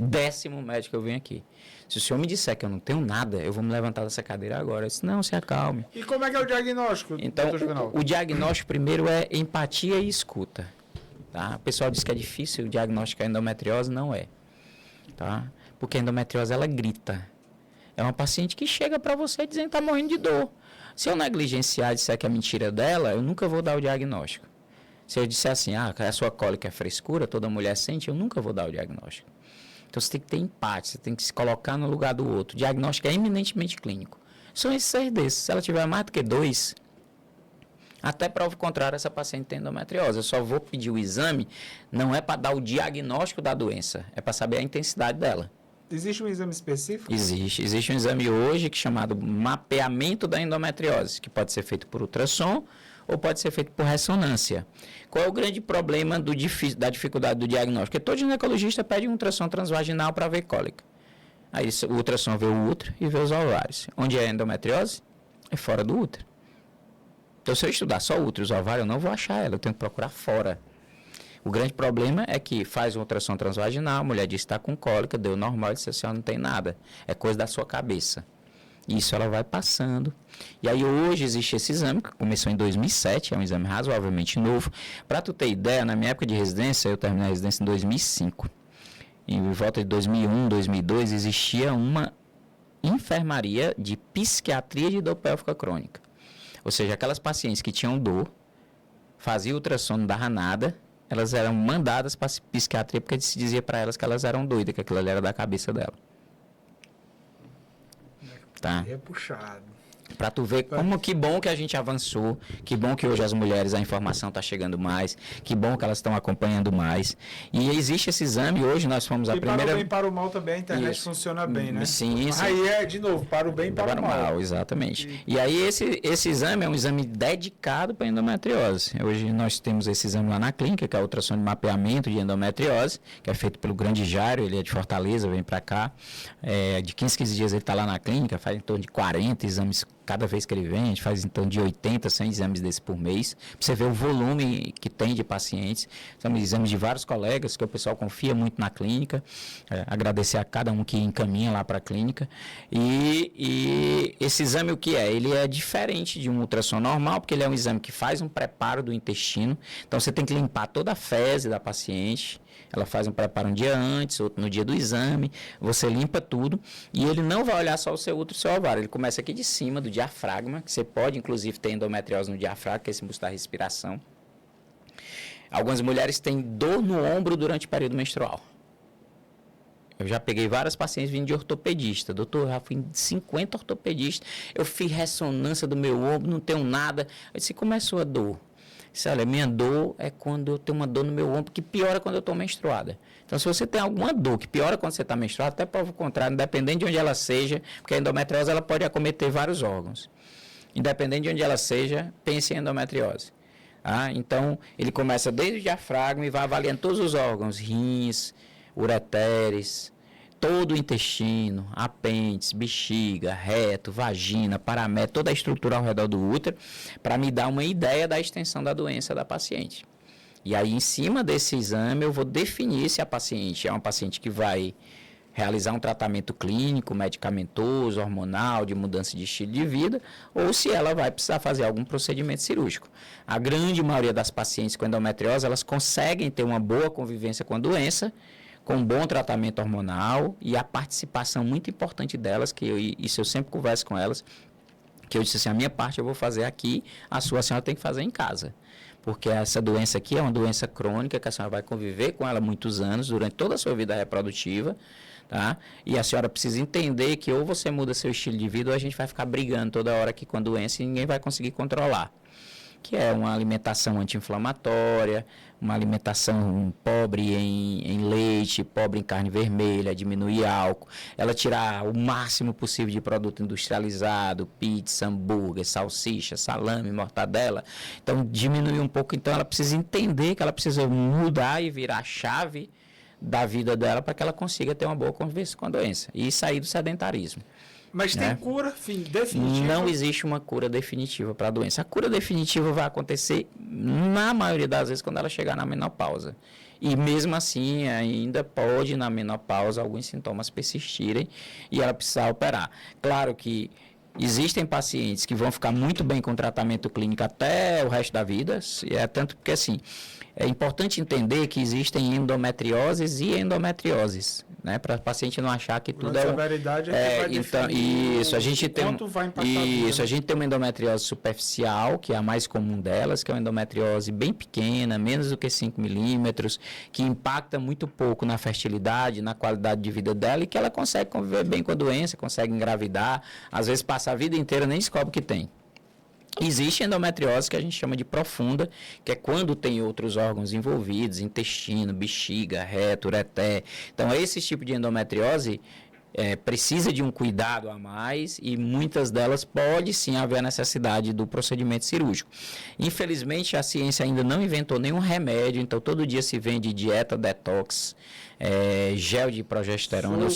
10º médico que eu venho aqui. Se o senhor me disser que eu não tenho nada, eu vou me levantar dessa cadeira agora. Eu disse, não, se acalme. E como é que é o diagnóstico? Então, o diagnóstico primeiro é empatia e escuta. Tá? O pessoal diz que é difícil diagnosticar endometriose, não é. Tá? Porque a endometriose, ela grita. É uma paciente que chega para você dizendo que está morrendo de dor. Se eu negligenciar e disser que é mentira dela, eu nunca vou dar o diagnóstico. Se eu disser assim, a sua cólica é frescura, toda mulher sente, eu nunca vou dar o diagnóstico. Então, você tem que ter empate, você tem que se colocar no lugar do outro. O diagnóstico é eminentemente clínico. São esses 6 desses. Se ela tiver mais do que 2, até prova contrária, essa paciente tem endometriose. Eu só vou pedir o exame, não é para dar o diagnóstico da doença, é para saber a intensidade dela. Existe um exame específico? Existe um exame hoje que é chamado mapeamento da endometriose, que pode ser feito por ultrassom ou pode ser feito por ressonância. Qual é o grande problema da dificuldade do diagnóstico? Porque todo ginecologista pede um ultrassom transvaginal para ver cólica. Aí o ultrassom vê o útero e vê os ovários. Onde é a endometriose? É fora do útero. Então, se eu estudar só o útero e os ovários, eu não vou achar ela, eu tenho que procurar fora. O grande problema é que faz um ultrassom transvaginal, a mulher diz que está com cólica, deu normal, disse assim, não tem nada. É coisa da sua cabeça. Isso ela vai passando. E aí hoje existe esse exame, que começou em 2007, é um exame razoavelmente novo. Para tu ter ideia, na minha época de residência, eu terminei a residência em 2005. Em volta de 2001, 2002, existia uma enfermaria de psiquiatria de dor pélvica crônica. Ou seja, aquelas pacientes que tinham dor, faziam ultrassom, não dava nada, elas eram mandadas para a psiquiatria porque se dizia para elas que elas eram doidas, que aquilo ali era da cabeça dela. Tá? É puxado. Para tu ver como que bom que a gente avançou, que bom que hoje as mulheres, a informação está chegando mais, que bom que elas estão acompanhando mais. E existe esse exame, hoje nós fomos a primeira... para o bem e para o mal também, a internet Isso. funciona bem, né? Sim, sim. Aí de novo, para o bem e para o mal. Exatamente. E aí esse exame é um exame dedicado para endometriose. Hoje nós temos esse exame lá na clínica, que é a ultrassom de mapeamento de endometriose, que é feito pelo grande Jairo, ele é de Fortaleza, vem para cá. De 15 dias ele está lá na clínica, faz em torno de 40 exames cada vez que ele vem, a gente faz então de 80 a 100 exames desse por mês, para você ver o volume que tem de pacientes. São exames de vários colegas, que o pessoal confia muito na clínica, agradecer a cada um que encaminha lá para a clínica. E esse exame o que é? Ele é diferente de um ultrassom normal, porque ele é um exame que faz um preparo do intestino, então você tem que limpar toda a fezes da paciente, Ela faz um preparo um dia antes, outro no dia do exame, você limpa tudo e ele não vai olhar só o seu útero e o seu ovário. Ele começa aqui de cima, do diafragma, que você pode, inclusive, ter endometriose no diafragma, que é esse músculo da respiração. Algumas mulheres têm dor no ombro durante o período menstrual. Eu já peguei várias pacientes vindo de ortopedista. Doutor, já fui em 50 ortopedistas. Eu fiz ressonância do meu ombro, não tenho nada. Eu disse, começou a dor. Eu disse, olha, minha dor é quando eu tenho uma dor no meu ombro, que piora quando eu estou menstruada. Então, se você tem alguma dor que piora quando você está menstruada, até prova o contrário, independente de onde ela seja, porque a endometriose ela pode acometer vários órgãos. Independente de onde ela seja, pense em endometriose. Então, ele começa desde o diafragma e vai avaliando todos os órgãos, rins, ureteres, todo o intestino, apêndice, bexiga, reto, vagina, paramétrio, toda a estrutura ao redor do útero, para me dar uma ideia da extensão da doença da paciente. E aí, em cima desse exame, eu vou definir se a paciente é uma paciente que vai realizar um tratamento clínico, medicamentoso, hormonal, de mudança de estilo de vida, ou se ela vai precisar fazer algum procedimento cirúrgico. A grande maioria das pacientes com endometriose, elas conseguem ter uma boa convivência com a doença, com um bom tratamento hormonal e a participação muito importante delas, isso eu sempre converso com elas, que eu disse assim, a minha parte eu vou fazer aqui, a senhora tem que fazer em casa. Porque essa doença aqui é uma doença crônica, que a senhora vai conviver com ela muitos anos, durante toda a sua vida reprodutiva, tá? E a senhora precisa entender que ou você muda seu estilo de vida ou a gente vai ficar brigando toda hora aqui com a doença e ninguém vai conseguir controlar. Que é uma alimentação anti-inflamatória, uma alimentação pobre em leite, pobre em carne vermelha, diminuir álcool, ela tirar o máximo possível de produto industrializado, pizza, hambúrguer, salsicha, salame, mortadela. Então, diminuir um pouco. Então, ela precisa entender que ela precisa mudar e virar a chave da vida dela para que ela consiga ter uma boa convivência com a doença e sair do sedentarismo. Mas tem cura definitiva? Não existe uma cura definitiva para a doença. A cura definitiva vai acontecer, na maioria das vezes, quando ela chegar na menopausa. E mesmo assim, ainda pode, na menopausa, alguns sintomas persistirem e ela precisar operar. Claro que existem pacientes que vão ficar muito bem com o tratamento clínico até o resto da vida, tanto porque, assim, é importante entender que existem endometrioses e endometrioses, né? Para o paciente não achar que tudo a severidade é que vai isso, a gente tem a gente tem uma endometriose superficial, que é a mais comum delas, que é uma endometriose bem pequena, menos do que 5 milímetros, que impacta muito pouco na fertilidade, na qualidade de vida dela e que ela consegue conviver bem com a doença, consegue engravidar, às vezes passa a vida inteira nem descobre que tem. Existe endometriose que a gente chama de profunda, que é quando tem outros órgãos envolvidos, intestino, bexiga, reto, ureter. Então, esse tipo de endometriose precisa de um cuidado a mais e muitas delas pode sim haver a necessidade do procedimento cirúrgico. Infelizmente, a ciência ainda não inventou nenhum remédio, então todo dia se vende dieta detox, gel de progesterona.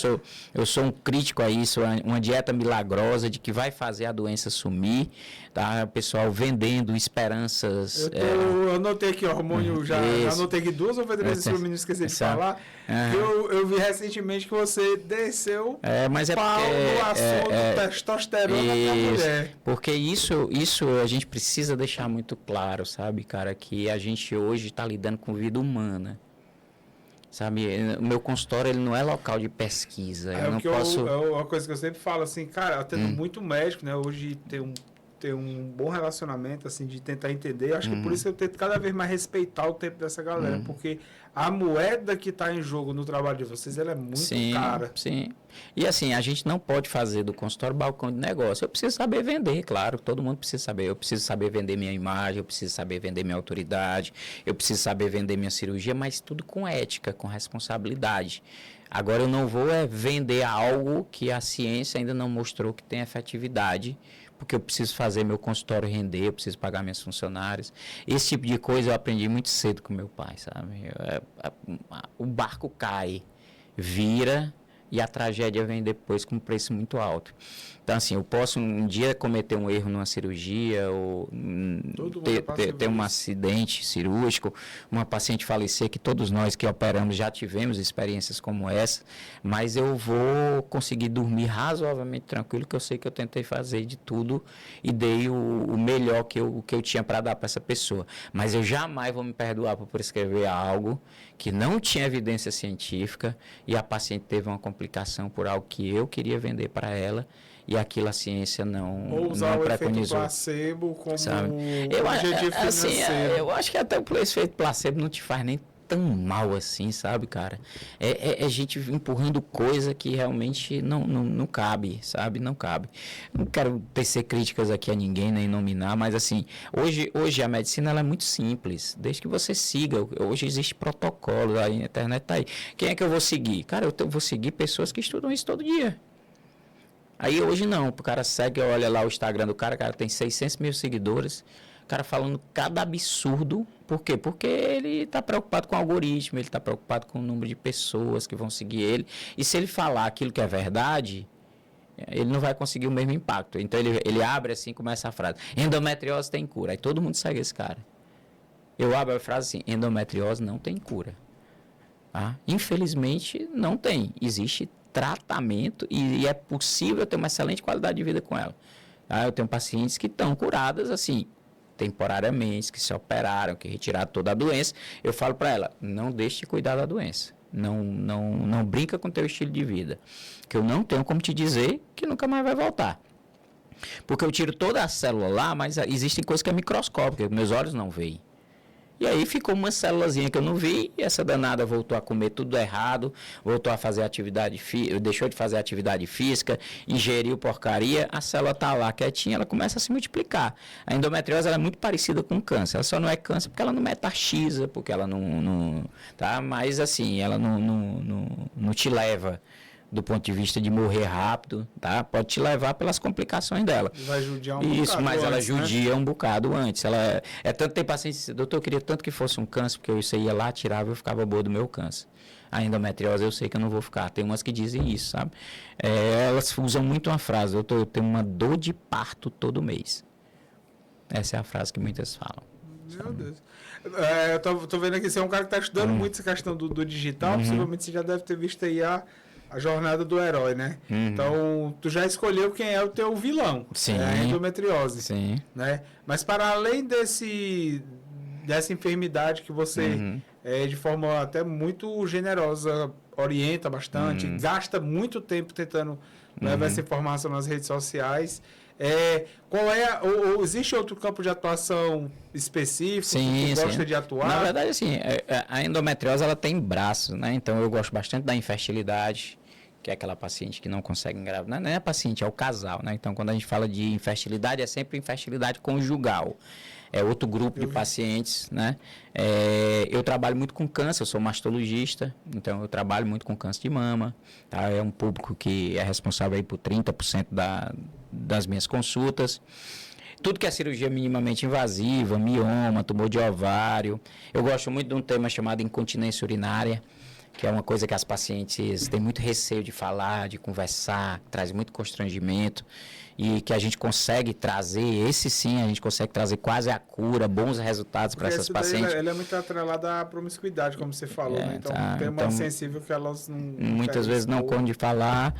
Eu sou um crítico a isso, uma dieta milagrosa de que vai fazer a doença sumir, tá? O pessoal vendendo esperanças. Eu anotei aqui hormônio, já anotei aqui 2 ou 3 vezes, me esqueci de falar. Eu vi recentemente que você desceu mas é pau no assunto testosterona para mulher. Porque isso a gente precisa deixar muito claro, sabe, cara, que a gente hoje está lidando com vida humana. Sabe, o meu consultório ele não é local de pesquisa. Eu não posso... É uma coisa que eu sempre falo assim, cara, eu atendo muito médico, né? Hoje ter um bom relacionamento, assim, de tentar entender. Acho que por isso eu tento cada vez mais respeitar o tempo dessa galera, porque a moeda que está em jogo no trabalho de vocês, ela é muito cara. Sim. E assim, a gente não pode fazer do consultório balcão de negócio. Eu preciso saber vender, claro, todo mundo precisa saber. Eu preciso saber vender minha imagem, eu preciso saber vender minha autoridade, eu preciso saber vender minha cirurgia, mas tudo com ética, com responsabilidade. Agora eu não vou vender algo que a ciência ainda não mostrou que tem efetividade, porque eu preciso fazer meu consultório render, eu preciso pagar minhas funcionárias. Esse tipo de coisa eu aprendi muito cedo com meu pai, sabe? O barco cai, vira e a tragédia vem depois com um preço muito alto. Então, assim, eu posso um dia cometer um erro numa cirurgia ou ter um acidente cirúrgico, uma paciente falecer, que todos nós que operamos já tivemos experiências como essa, mas eu vou conseguir dormir razoavelmente tranquilo, que eu sei que eu tentei fazer de tudo e dei o melhor que eu tinha para dar para essa pessoa. Mas eu jamais vou me perdoar por prescrever algo que não tinha evidência científica e a paciente teve uma complicação por algo que eu queria vender para ela e aquilo a ciência ou usar não o preconizou. efeito placebo como objetivo financeiro. Eu acho que até o efeito placebo não te faz nem tão mal assim, sabe, cara? É gente empurrando coisa que realmente não cabe, sabe? Não cabe. Não quero tecer críticas aqui a ninguém, nem nominar, mas assim, hoje a medicina ela é muito simples, desde que você siga. Hoje existe protocolo, a internet tá aí. Quem é que eu vou seguir? Cara, eu vou seguir pessoas que estudam isso todo dia. Aí hoje não, o cara segue, olha lá o Instagram do cara tem 600 mil seguidores, o cara falando cada absurdo. Por quê? Porque ele está preocupado com o algoritmo, ele está preocupado com o número de pessoas que vão seguir ele. E se ele falar aquilo que é verdade, ele não vai conseguir o mesmo impacto. Então ele abre assim, começa a frase: endometriose tem cura. Aí todo mundo segue esse cara. Eu abro a frase assim: endometriose não tem cura. Tá? Infelizmente, não tem. Existe tratamento e é possível ter uma excelente qualidade de vida com ela. Tá? Eu tenho pacientes que estão curadas assim, temporariamente, que se operaram, que retiraram toda a doença. Eu falo para ela: não deixe de cuidar da doença. Não brinca com o teu estilo de vida. Que eu não tenho como te dizer que nunca mais vai voltar. Porque eu tiro toda a célula lá, mas existem coisas que é microscópica, que meus olhos não veem. E aí ficou uma célulazinha que eu não vi, e essa danada voltou a comer tudo errado, voltou a fazer atividade física, deixou de fazer atividade física, ingeriu porcaria, a célula está lá quietinha, ela começa a se multiplicar. A endometriose ela é muito parecida com câncer, ela só não é câncer porque ela não metastiza, porque ela não tá, mas assim, ela não te leva do ponto de vista de morrer rápido, tá? Pode te levar pelas complicações dela. Vai judiar um Isso, bocado mas antes, ela judia né? um bocado antes. Ela tanto tem paciente, doutor, eu queria tanto que fosse um câncer, porque você ia lá, tirava e eu ficava boa do meu câncer. A endometriose eu sei que eu não vou ficar. Tem umas que dizem isso, sabe? Elas usam muito uma frase: doutor, eu tenho uma dor de parto todo mês. Essa é a frase que muitas falam. Meu Deus. Eu tô vendo aqui, você é um cara que está estudando muito essa questão do digital, possivelmente você já deve ter visto aí a jornada do herói, né? Então, tu já escolheu quem é o teu vilão. Sim. É a endometriose. Sim. Né? Mas para além dessa enfermidade que você, de forma até muito generosa, orienta bastante, gasta muito tempo tentando levar essa informação nas redes sociais, existe outro campo de atuação específico que tu gosta de atuar? Na verdade, assim, a endometriose ela tem braços, né? Então eu gosto bastante da infertilidade, que é aquela paciente que não consegue engravidar. Não é a paciente, é o casal, né? Então quando a gente fala de infertilidade, é sempre infertilidade conjugal. É outro grupo de pacientes, né? Eu trabalho muito com câncer, eu sou mastologista, então eu trabalho muito com câncer de mama, tá? É um público que é responsável aí por 30% das minhas consultas. Tudo que é cirurgia minimamente invasiva, mioma, tumor de ovário. Eu gosto muito de um tema chamado incontinência urinária, que é uma coisa que as pacientes têm muito receio de falar, de conversar, traz muito constrangimento, e que a gente consegue trazer, esse sim, a gente consegue trazer quase a cura, bons resultados para essas pacientes. Ela é muito atrelada à promiscuidade, como você falou, né? Então, tem uma então, sensível que elas não muitas vezes não contam de falar.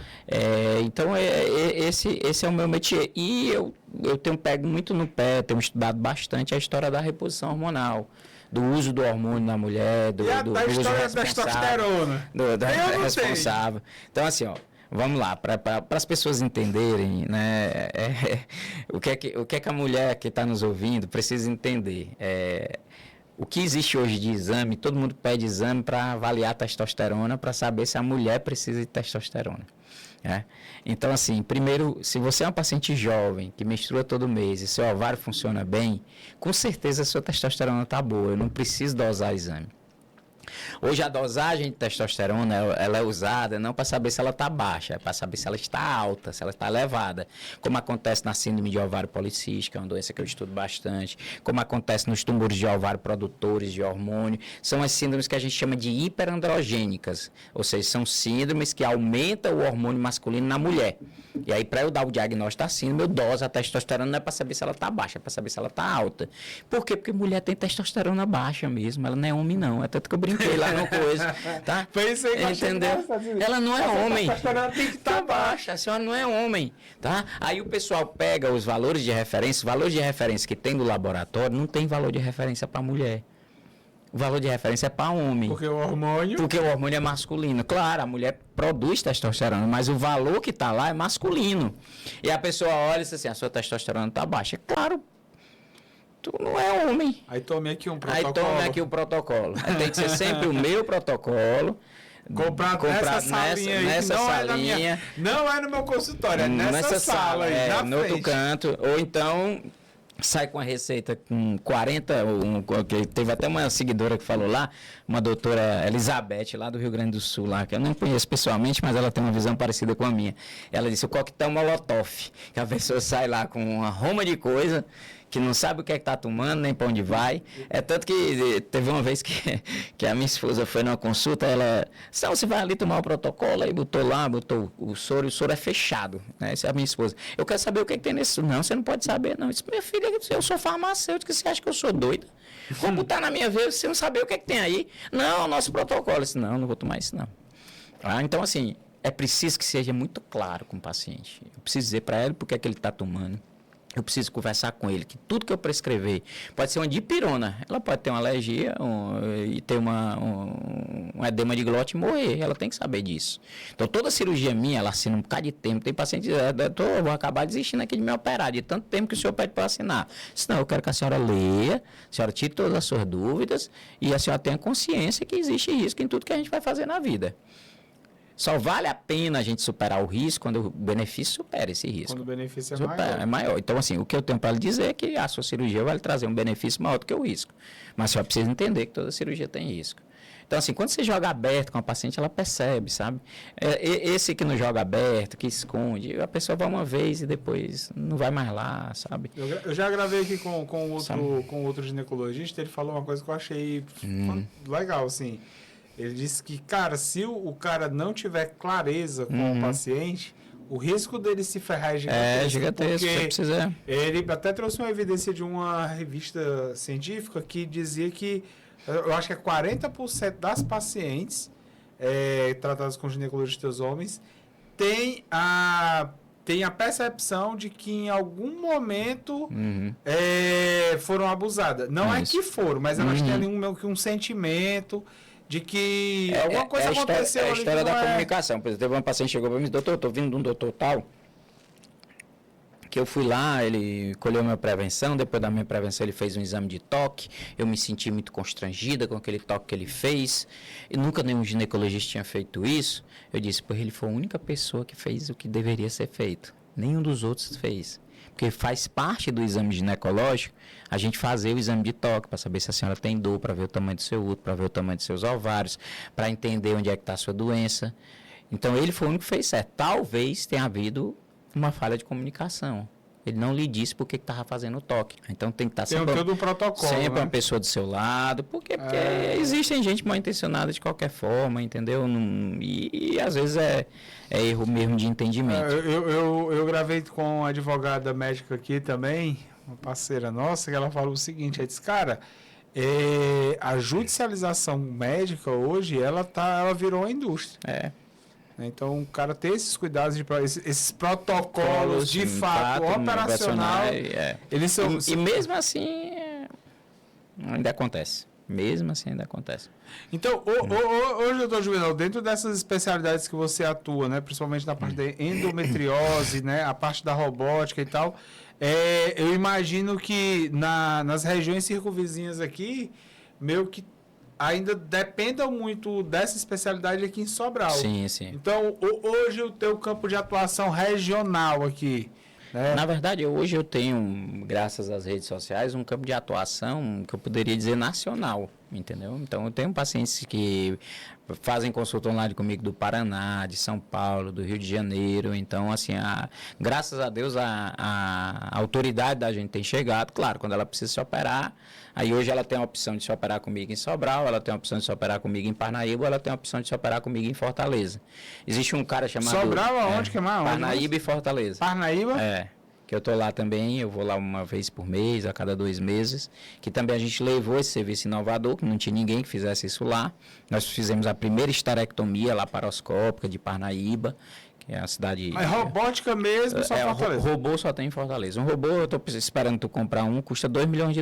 Então, esse é o meu métier. E eu tenho pego muito no pé, tenho estudado bastante a história da reposição hormonal, do uso do hormônio na mulher, do uso testosterona. responsável. Então, assim, ó, vamos lá, para as pessoas entenderem, né, o que é que a mulher que está nos ouvindo precisa entender. O que existe hoje de exame, todo mundo pede exame para avaliar a testosterona, para saber se a mulher precisa de testosterona. Então, assim, primeiro, se você é uma paciente jovem, que menstrua todo mês e seu ovário funciona bem, com certeza a sua testosterona está boa, eu não preciso dosar exame. Hoje a dosagem de testosterona, ela é usada não para saber se ela está baixa, é para saber se ela está alta, se ela está elevada. Como acontece na síndrome de ovário policístico, é uma doença que eu estudo bastante. Como acontece nos tumores de ovário produtores de hormônio. São as síndromes que a gente chama de hiperandrogênicas. Ou seja, são síndromes que aumentam o hormônio masculino na mulher. E aí, para eu dar o diagnóstico da síndrome, eu doso a testosterona não é para saber se ela está baixa, é para saber se ela está alta. Por quê? Porque mulher tem testosterona baixa mesmo. Ela não é homem, não. É tanto que eu brinquei lá no coisa. Tá? Foi isso aí que eu achei entendeu? Ela não é homem. A testosterona tem que estar baixa. A senhora não é homem. Tá? Aí o pessoal pega os valores de referência que tem do laboratório, não tem valor de referência para mulher. O valor de referência é para homem. Porque o hormônio é masculino. Claro, a mulher produz testosterona, mas o valor que está lá é masculino. E a pessoa olha e diz assim, a sua testosterona está baixa. Claro, tu não é homem. Aí tome aqui um protocolo. Aí tome aqui o protocolo. Aí tem que ser sempre o meu protocolo. Comprado nessa salinha nessa salinha. Não é no meu consultório, é nessa sala aí, na no outro canto. Ou então sai com a receita com 40, teve até uma seguidora que falou lá, uma doutora Elizabeth, lá do Rio Grande do Sul, lá, que eu não conheço pessoalmente, mas ela tem uma visão parecida com a minha. Ela disse o coquetel Molotov, que a pessoa sai lá com uma roma de coisa, que não sabe o que é que tá tomando, nem para onde vai. É tanto que teve uma vez que a minha esposa foi numa consulta, ela disse, você vai ali tomar o protocolo, aí botou o soro, e o soro é fechado, né? Essa é a minha esposa. Eu quero saber o que é que tem nesse soro. Não, você não pode saber, não. Eu disse, minha filha, eu sou farmacêutica, você acha que eu sou doida? Vou botar na minha veia, você não saber o que é que tem aí. Não, o nosso protocolo. Eu disse, não vou tomar isso, não. Então, assim, é preciso que seja muito claro com o paciente. Eu preciso dizer para ele porque é que ele está tomando. Eu preciso conversar com ele, que tudo que eu prescrever, pode ser uma dipirona, ela pode ter uma alergia e ter um edema de glote e morrer, ela tem que saber disso. Então, toda cirurgia minha, ela assina um bocado de tempo, tem paciente que diz, eu vou acabar desistindo aqui de me operar, de tanto tempo que o senhor pede para assinar. Senão, eu quero que a senhora leia, a senhora tire todas as suas dúvidas e a senhora tenha consciência que existe risco em tudo que a gente vai fazer na vida. Só vale a pena a gente superar o risco quando o benefício supera esse risco. Quando o benefício é maior. Então, assim, o que eu tenho para lhe dizer é que a sua cirurgia vai lhe trazer um benefício maior do que o risco. Mas só precisa entender que toda cirurgia tem risco. Então, assim, quando você joga aberto com a paciente, ela percebe, sabe? Esse que não joga aberto, que esconde, a pessoa vai uma vez e depois não vai mais lá, sabe? Eu já gravei aqui com outro ginecologista, ele falou uma coisa que eu achei legal, assim. Ele disse que, cara, se o cara não tiver clareza com o paciente, o risco dele se ferrar é gigantesco. É gigantesco, você precisa. Ele até trouxe uma evidência de uma revista científica que dizia que, eu acho que é 40% das pacientes tratadas com ginecologistas homens tem a percepção de que em algum momento foram abusadas. Não é que foram, mas elas têm ali um sentimento de que alguma coisa aconteceu. É a história da comunicação. Por exemplo, teve uma paciente que chegou para mim e disse, doutor, eu estou vindo de um doutor tal, que eu fui lá, ele colheu minha prevenção, depois da minha prevenção ele fez um exame de toque, eu me senti muito constrangida com aquele toque que ele fez, e nunca nenhum ginecologista tinha feito isso. Eu disse, pois ele foi a única pessoa que fez o que deveria ser feito. Nenhum dos outros fez. Porque faz parte do exame ginecológico a gente fazer o exame de toque para saber se a senhora tem dor, para ver o tamanho do seu útero, para ver o tamanho dos seus ovários, para entender onde é que está a sua doença. Então, ele foi o único que fez certo. Talvez tenha havido uma falha de comunicação. Ele não lhe disse por que estava fazendo o toque. Então, tem que estar sempre, todo um protocolo, sempre uma pessoa do seu lado. Porque existem gente mal intencionada de qualquer forma, entendeu? E às vezes é erro mesmo de entendimento. Eu gravei com uma advogada médica aqui também, uma parceira nossa, que ela falou o seguinte, ela disse, cara, a judicialização médica hoje, ela virou uma indústria. Então, o cara ter esses cuidados, esses protocolos de fato operacional, eles são... E mesmo assim, ainda acontece. Mesmo assim, ainda acontece. Então, hoje, doutor Juvenal, dentro dessas especialidades que você atua, né, principalmente na parte da endometriose, né, a parte da robótica e tal, eu imagino que nas regiões circunvizinhas aqui, meio que ainda dependam muito dessa especialidade aqui em Sobral. Sim, sim. Então, hoje o teu campo de atuação regional aqui, né? Na verdade, hoje eu tenho, graças às redes sociais, um campo de atuação que eu poderia dizer nacional. entendeu? Então, eu tenho pacientes que fazem consulta online comigo do Paraná, de São Paulo, do Rio de Janeiro. Então, assim, graças a Deus, a autoridade da gente tem chegado. Claro, quando ela precisa se operar, aí hoje ela tem a opção de se operar comigo em Sobral, ela tem a opção de se operar comigo em Parnaíba, ela tem a opção de se operar comigo em Fortaleza. Existe um cara chamado... Sobral aonde? Que mais? Parnaíba e Fortaleza. Parnaíba? É. Que eu tô lá também, eu vou lá uma vez por mês, a cada 2 meses, que também a gente levou esse serviço inovador, que não tinha ninguém que fizesse isso lá. Nós fizemos a primeira esterectomia laparoscópica de Parnaíba, que é a cidade... Mas robótica mesmo, só Fortaleza? Robô só tem em Fortaleza. Um robô, eu tô esperando tu comprar custa $2 milhões.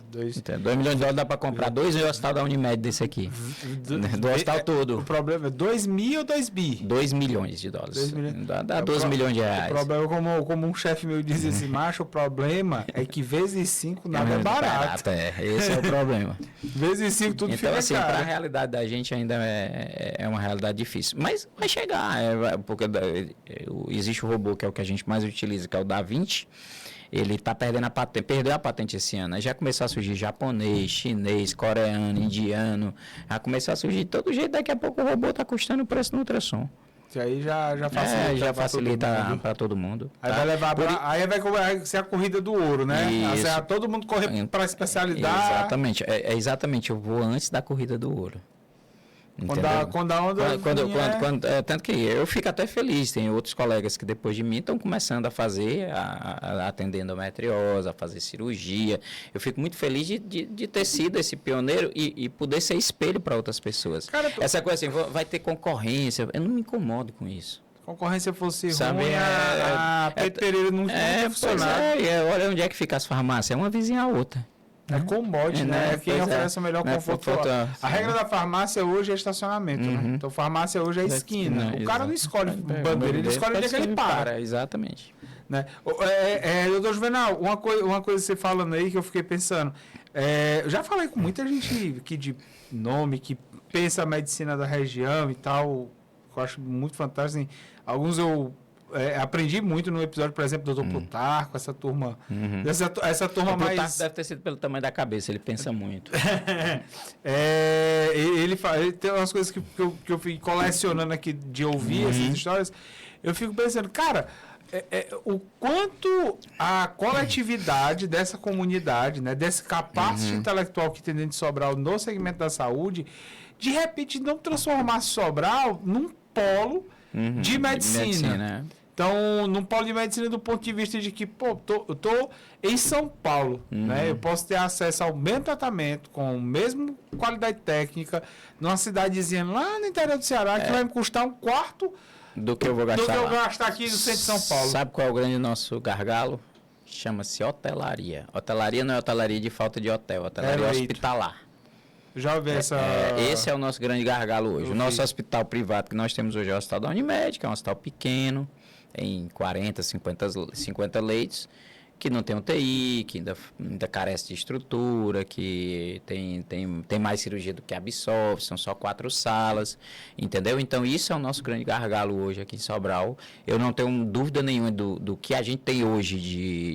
2 milhões dá para comprar 2 no hospital da Unimed desse aqui. Do hospital todo. O problema é 2 mil ou 2 bi? $2 milhões. 2 milhões. Dá 12 milhões de reais. O problema, como um chefe meu dizia assim, macho, o problema é que vezes 5 nada é barato. Esse é o problema. Vezes 5 tudo então, fica assim, caro. para a realidade da gente ainda é uma realidade difícil. Mas vai chegar, porque existe o robô que é o que a gente mais utiliza, que é o Da Vinci. Ele está perdendo a patente, perdeu a patente esse ano. Aí já começou a surgir japonês, chinês, coreano, indiano. Já começou a surgir de todo jeito. Daqui a pouco o robô está custando o preço do ultrassom. Que aí já facilita. Já facilita para todo mundo. Aí vai levar aí vai ser a corrida do ouro, né? Isso. Todo mundo correr para a especialidade. Exatamente. Exatamente. Eu vou antes da corrida do ouro. Quando a onda tanto que eu fico até feliz, tem outros colegas que depois de mim estão começando a fazer, atender endometriose, a fazer cirurgia. Eu fico muito feliz de ter sido esse pioneiro e poder ser espelho para outras pessoas. Cara, essa coisa assim, vai ter concorrência, eu não me incomodo com isso. Concorrência fosse ruim, a Pedro Pereira não ia funcionar. Olha onde é que fica as farmácias, é uma vizinha a outra. É commodity, né? Quem oferece o melhor conforto. A regra da farmácia hoje é estacionamento, né? Então, farmácia hoje é esquina. O cara não escolhe bandeira, ele escolhe onde é que ele para. Exatamente. Né? Doutor Juvenal, uma coisa que você falando aí que eu fiquei pensando. Eu já falei com muita gente aqui de nome, que pensa a medicina da região e tal, que eu acho muito fantástico. Assim, alguns eu... aprendi muito no episódio, por exemplo, do Dr. Plutarco, essa turma. Essa turma o mais. Plutarco deve ter sido pelo tamanho da cabeça, ele pensa muito. Ele tem umas coisas que eu fico colecionando aqui de ouvir essas histórias. Eu fico pensando, cara, o quanto a coletividade dessa comunidade, né, desse capacete intelectual que tem dentro de Sobral no segmento da saúde, de repente não transformar Sobral num polo de medicina. Então, num polo de medicina do ponto de vista de que, eu tô em São Paulo, né? Eu posso ter acesso ao mesmo tratamento, com a mesma qualidade técnica, numa cidadezinha lá no interior do Ceará, que vai me custar 1/4 do que eu vou gastar aqui no centro de São Paulo. Sabe qual é o grande nosso gargalo? Chama-se hotelaria. Hotelaria não é hotelaria de falta de hotel, hotelaria hospitalar. Já ouvi essa... Esse é o nosso grande gargalo hoje. O nosso hospital privado que nós temos hoje é o Hospital da Unimed, que é um hospital pequeno, em 40, 50 leitos, que não tem UTI, que ainda carece de estrutura, que tem mais cirurgia do que absorve, são só 4 salas, entendeu? Então, isso é o nosso grande gargalo hoje aqui em Sobral. Eu não tenho dúvida nenhuma do que a gente tem hoje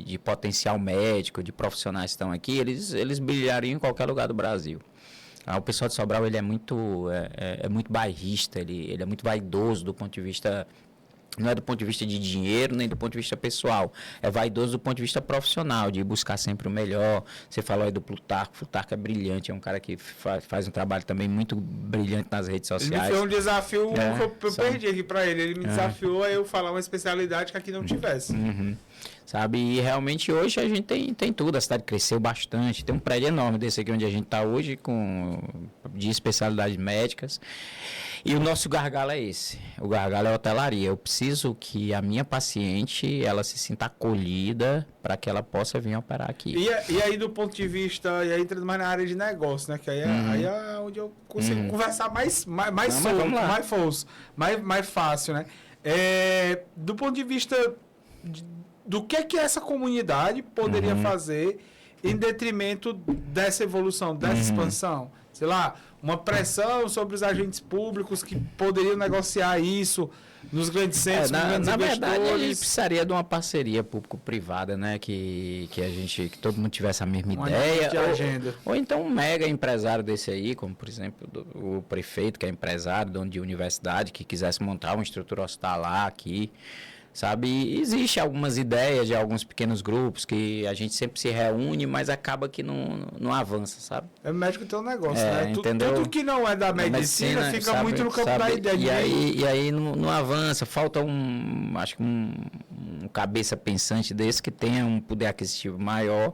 de potencial médico, de profissionais que estão aqui, eles brilhariam em qualquer lugar do Brasil. O pessoal de Sobral ele é muito bairrista, ele é muito vaidoso do ponto de vista, não é do ponto de vista de dinheiro, nem do ponto de vista pessoal. É vaidoso do ponto de vista profissional, de buscar sempre o melhor. Você falou aí do Plutarco. Plutarco é brilhante, é um cara que faz um trabalho também muito brilhante nas redes sociais. Ele me fez um desafio que eu perdi aqui para ele. Ele me desafiou a eu falar uma especialidade que aqui não tivesse. Sabe? E realmente hoje a gente tem tudo. A cidade cresceu bastante. Tem um prédio enorme desse aqui onde a gente está hoje, de especialidades médicas. E o nosso gargalo é esse. O gargalo é a hotelaria. Eu preciso que a minha paciente ela se sinta acolhida para que ela possa vir operar aqui. E aí, do ponto de vista, e aí entrando mais na área de negócio, né? Que aí é onde eu consigo conversar mais fácil, né? Do ponto de vista do que essa comunidade poderia fazer em detrimento dessa evolução, dessa expansão. Sei lá, uma pressão sobre os agentes públicos que poderiam negociar isso nos grandes centros, nos grandes na verdade, a gente investidores. precisaria de uma parceria público-privada, né? Que que todo mundo tivesse a mesma Uma ideia. de agenda. Ou então um mega empresário desse aí, como por exemplo o prefeito, que é empresário, dono de universidade, que quisesse montar uma estrutura hospitalar aqui. Sabe, e existe algumas ideias de alguns pequenos grupos que a gente sempre se reúne, mas acaba que não avança, sabe? É médico tem um negócio, É, né? entendeu? Tudo que não é da medicina fica sabe, muito no campo da sabe? ideia. E aí não avança, falta acho que um cabeça pensante desse que tenha um poder aquisitivo maior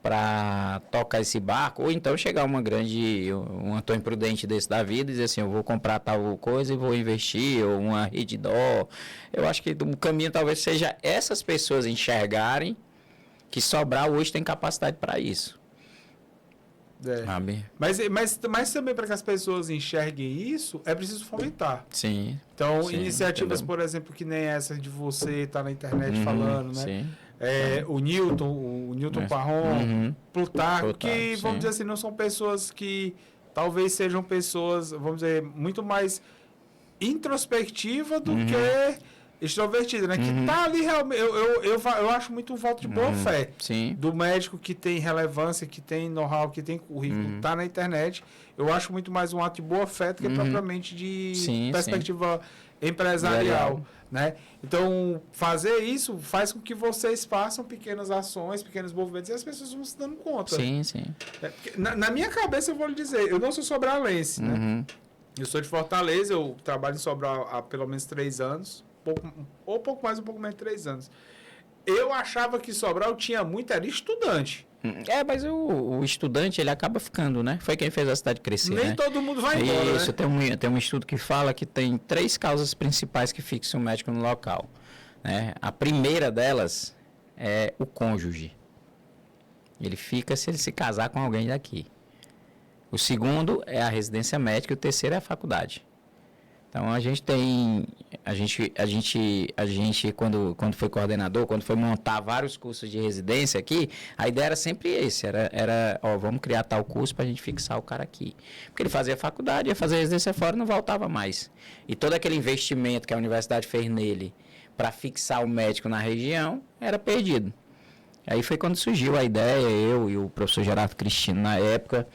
para tocar esse barco, ou então chegar um Antônio Prudente desse da vida e dizer assim, eu vou comprar tal coisa e vou investir, ou uma Redditor. Eu acho que o caminho talvez seja essas pessoas enxergarem que Sobral hoje tem capacidade para isso. Sabe? Mas também para que as pessoas enxerguem isso, é preciso fomentar. Sim. Então, sim, iniciativas, entendeu? por exemplo, que nem essa de você estar na internet falando, né? Sim. O Newton Parron, Plutarco, que, vamos sim. dizer assim, não são pessoas que talvez sejam pessoas, vamos dizer, muito mais introspectiva do que extrovertida, né? Que tá ali realmente. Eu acho muito um voto de boa fé Sim. do médico que tem relevância, que tem know-how, que tem currículo, tá na internet. Eu acho muito mais um ato de boa fé do que propriamente de perspectiva empresarial. Né? Então, fazer isso faz com que vocês façam pequenas ações, pequenos movimentos e as pessoas vão se dando conta. Sim, sim. Na minha cabeça, eu vou lhe dizer, eu não sou sobralense, né? Eu sou de Fortaleza, eu trabalho em Sobral há pelo menos 3 anos, pouco mais, um pouco menos de 3 anos. Eu achava que Sobral tinha muito, era estudante. Mas o estudante, ele acaba ficando, né? Foi quem fez a cidade crescer, Nem né? todo mundo vai embora, Isso, né? tem um estudo que fala que tem 3 causas principais que fixam o médico no local, né? A primeira delas é o cônjuge. Ele fica se ele se casar com alguém daqui. O segundo é a residência médica e o terceiro é a faculdade. Então a gente quando foi coordenador, quando foi montar vários cursos de residência aqui, a ideia era sempre vamos criar tal curso para a gente fixar o cara aqui. Porque ele fazia faculdade, ia fazer residência fora e não voltava mais. E todo aquele investimento que a universidade fez nele para fixar o médico na região era perdido. Aí foi quando surgiu a ideia, eu e o professor Gerardo Cristino na época,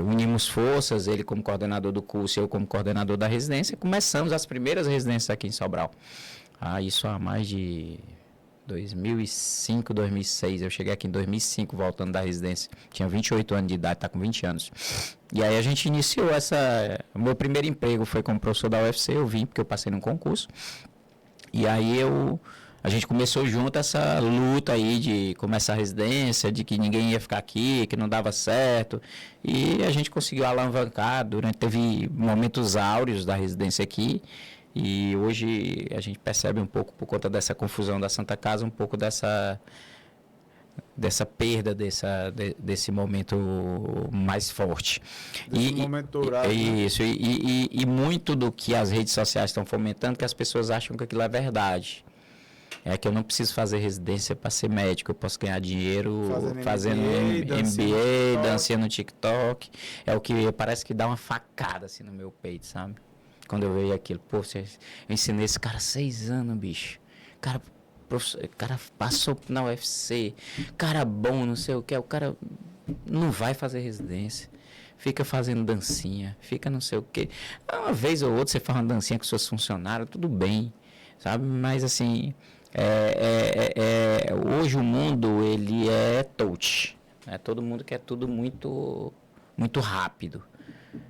unimos forças, ele como coordenador do curso e eu como coordenador da residência, começamos as primeiras residências aqui em Sobral. Isso há mais de 2005, 2006, eu cheguei aqui em 2005 voltando da residência, tinha 28 anos de idade, tá com 20 anos. E aí a gente iniciou o meu primeiro emprego foi como professor da UFC, eu vim porque eu passei num concurso, e aí a gente começou junto essa luta aí de começar a residência, de que ninguém ia ficar aqui, que não dava certo. E a gente conseguiu alavancar, teve momentos áureos da residência aqui. E hoje a gente percebe um pouco, por conta dessa confusão da Santa Casa, um pouco dessa perda desse momento mais forte. Momento dourado, isso, e muito do que as redes sociais estão fomentando, que as pessoas acham que aquilo é verdade. É que eu não preciso fazer residência para ser médico, eu posso ganhar dinheiro fazendo MBA, dancinha no TikTok. É o que parece que dá uma facada assim no meu peito, sabe? Quando eu vejo aquilo, pô, eu ensinei esse cara 6 anos, bicho. Cara passou na UFC, cara bom, não sei o que, o cara não vai fazer residência. Fica fazendo dancinha, fica não sei o que. Uma vez ou outra você faz uma dancinha com seus funcionários, tudo bem, sabe? Mas assim... hoje o mundo ele é touch, né? Todo mundo quer tudo muito muito rápido,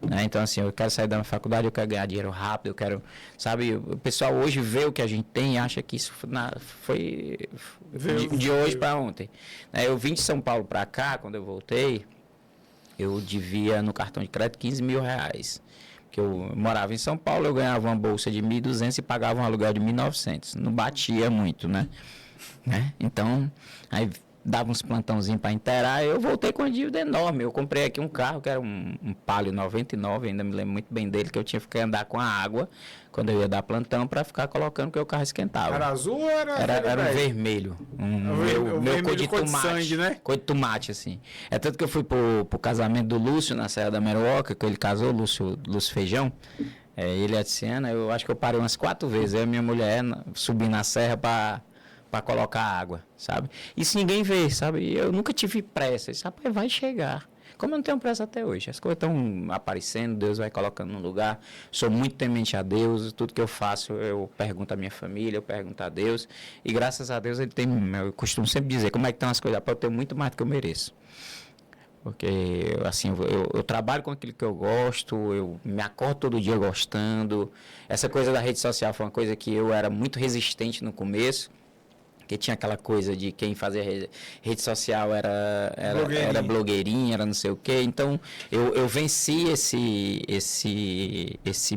né? Então assim, eu quero sair da faculdade, eu quero ganhar dinheiro rápido, eu quero, sabe, o pessoal hoje vê o que a gente tem e acha que isso foi de hoje para ontem, né? Eu vim de São Paulo para cá, quando eu voltei, eu devia no cartão de crédito R$15 mil. Que eu morava em São Paulo, eu ganhava uma bolsa de 1.200 e pagava um aluguel de 1.900. Não batia muito, né? Então, aí dava uns plantãozinhos para inteirar, eu voltei com uma dívida enorme. Eu comprei aqui um carro que era um Palio 99, ainda me lembro muito bem dele, que eu tinha que andar com a água quando eu ia dar plantão para ficar colocando que o carro esquentava. Era azul ou era Era um vermelho. Meu cor de tomate. Sangue, né? Cor de tomate, assim. É tanto que eu fui pro casamento do Lúcio na Serra da Meruoca, que ele casou, Lúcio Feijão. Ele é de Siena, eu acho que eu parei umas 4 vezes. Eu e minha mulher subi na serra para colocar água, sabe? Isso ninguém vê, sabe? Eu nunca tive pressa. Isso, rapaz, vai chegar. Como eu não tenho pressa até hoje. As coisas estão aparecendo, Deus vai colocando no lugar. Sou muito temente a Deus. Tudo que eu faço, eu pergunto à minha família, eu pergunto a Deus. E graças a Deus, ele tem. Eu costumo sempre dizer como é que estão as coisas. Eu tenho muito mais do que eu mereço. Porque, assim, eu trabalho com aquilo que eu gosto, eu me acordo todo dia gostando. Essa coisa da rede social foi uma coisa que eu era muito resistente no começo. Porque tinha aquela coisa de quem fazia rede social era blogueirinha, era não sei o quê. Então, eu venci esse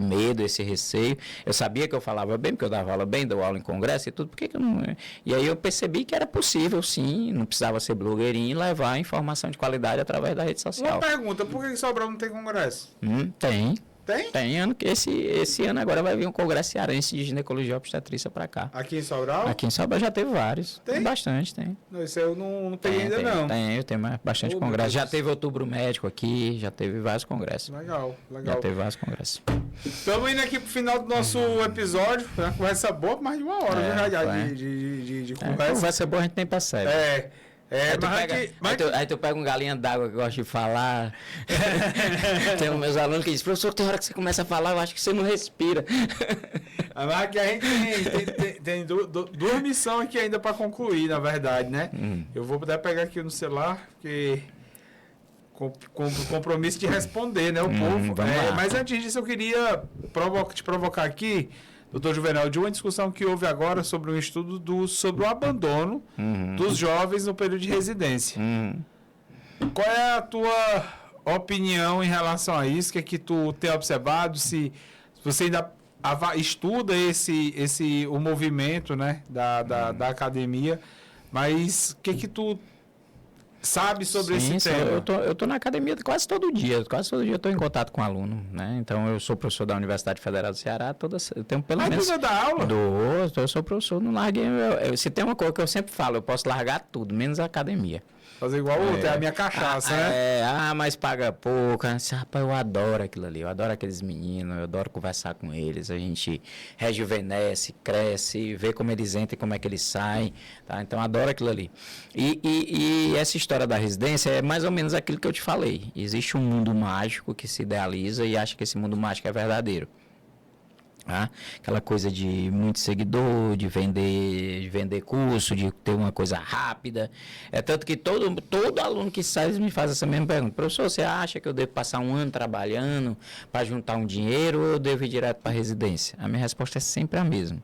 medo, esse receio. Eu sabia que eu falava bem, porque eu dava aula bem, dou aula em congresso e tudo. Por que eu não... E aí eu percebi que era possível, sim, não precisava ser blogueirinho e levar informação de qualidade através da rede social. Uma pergunta, por que Sobral não tem congresso? Tem. Tem? Tem ano que esse ano agora vai vir um congresso cearense de ginecologia e obstetrícia para cá. Aqui em Sobral? Aqui em Sobral já teve vários. Tem? Bastante, tem. Não, isso eu não peguei ainda não. Tem bastante congresso. Já teve outubro médico aqui, já teve vários congressos. Legal. Já teve vários congressos. Estamos indo aqui pro final do nosso episódio. Foi uma conversa boa, mais de uma hora de conversa. Conversa boa a gente nem percebe. Aí tu pega um galinha d'água que gosta de falar. Tem os meus alunos que dizem, professor, tem hora que você começa a falar, eu acho que você não respira. Mas aqui a gente tem duas missões aqui ainda para concluir, na verdade, né? Eu vou poder pegar aqui no celular, porque com compromisso de responder, né? O povo. Mas antes disso, eu queria te provocar aqui, doutor Juvenal, de uma discussão que houve agora sobre um estudo sobre o abandono dos jovens no período de residência. Qual é a tua opinião em relação a isso? O que é que tu tem observado? Se você ainda estuda o movimento, né, da academia, mas o que é que tu sabe sobre esse tema? Eu tô na academia quase todo dia eu estou em contato com aluno, né? Então eu sou professor da Universidade Federal do Ceará, eu tenho pelo menos... Mas tu dá aula? Eu sou professor, não larguei, se tem uma coisa que eu sempre falo, eu posso largar tudo, menos a academia. Fazer igual a minha cachaça, né? Mas paga pouco. Rapaz, eu adoro aquilo ali. Eu adoro aqueles meninos, eu adoro conversar com eles. A gente rejuvenesce, cresce, vê como eles entram e como é que eles saem. Tá? Então, eu adoro aquilo ali. E essa história da residência é mais ou menos aquilo que eu te falei. Existe um mundo mágico que se idealiza e acha que esse mundo mágico é verdadeiro. Aquela coisa de muito seguidor, de vender curso, de ter uma coisa rápida. É tanto que todo aluno que sai me faz essa mesma pergunta. Professor, você acha que eu devo passar um ano trabalhando para juntar um dinheiro ou eu devo ir direto para a residência? A minha resposta é sempre a mesma.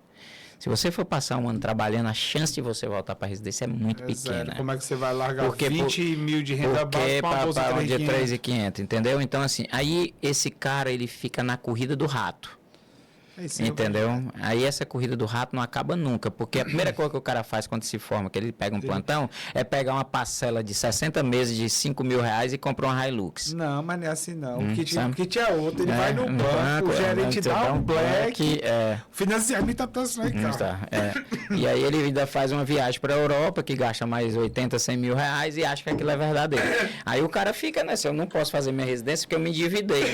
Se você for passar um ano trabalhando, a chance de você voltar para a residência é muito pequena. Como é que você vai largar 20 mil de renda básica para uma bolsa de 3.500, entendeu? Então, assim, aí esse cara, ele fica na corrida do rato. Entendeu? Aí essa corrida do rato não acaba nunca, porque a primeira coisa que o cara faz quando se forma, que ele pega um plantão, é pegar uma parcela de 60 meses de 5 mil reais e compra uma Hilux. Não, mas não é assim não. O kit é outro, ele vai no banco, o gerente dá um black, o financiamento tá passando E aí ele ainda faz uma viagem para a Europa, que gasta mais 80, 100 mil reais e acha que aquilo é verdadeiro. Aí o cara fica nessa, eu não posso fazer minha residência porque eu me endividei.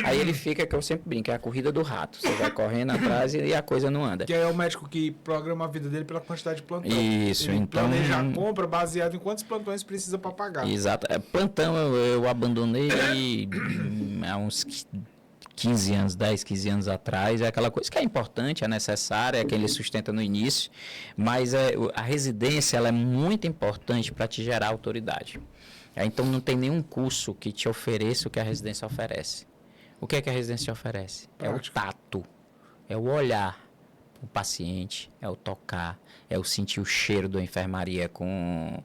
Aí ele fica, que eu sempre brinco, é a corrida do rato. Você vai correndo atrás e a coisa não anda. Que é o médico que programa a vida dele pela quantidade de plantão. Isso, ele então... planeja a compra baseado em quantos plantões precisa para pagar. Exato. Plantão eu abandonei há uns 15 anos, 10, 15 anos atrás. É aquela coisa que é importante, é necessária, é quem ele sustenta no início, mas a residência ela é muito importante para te gerar autoridade. Então não tem nenhum curso que te ofereça o que a residência oferece. O que é que a residência oferece? Prático. É o tato. É o olhar o paciente, é o tocar, é o sentir o cheiro da enfermaria com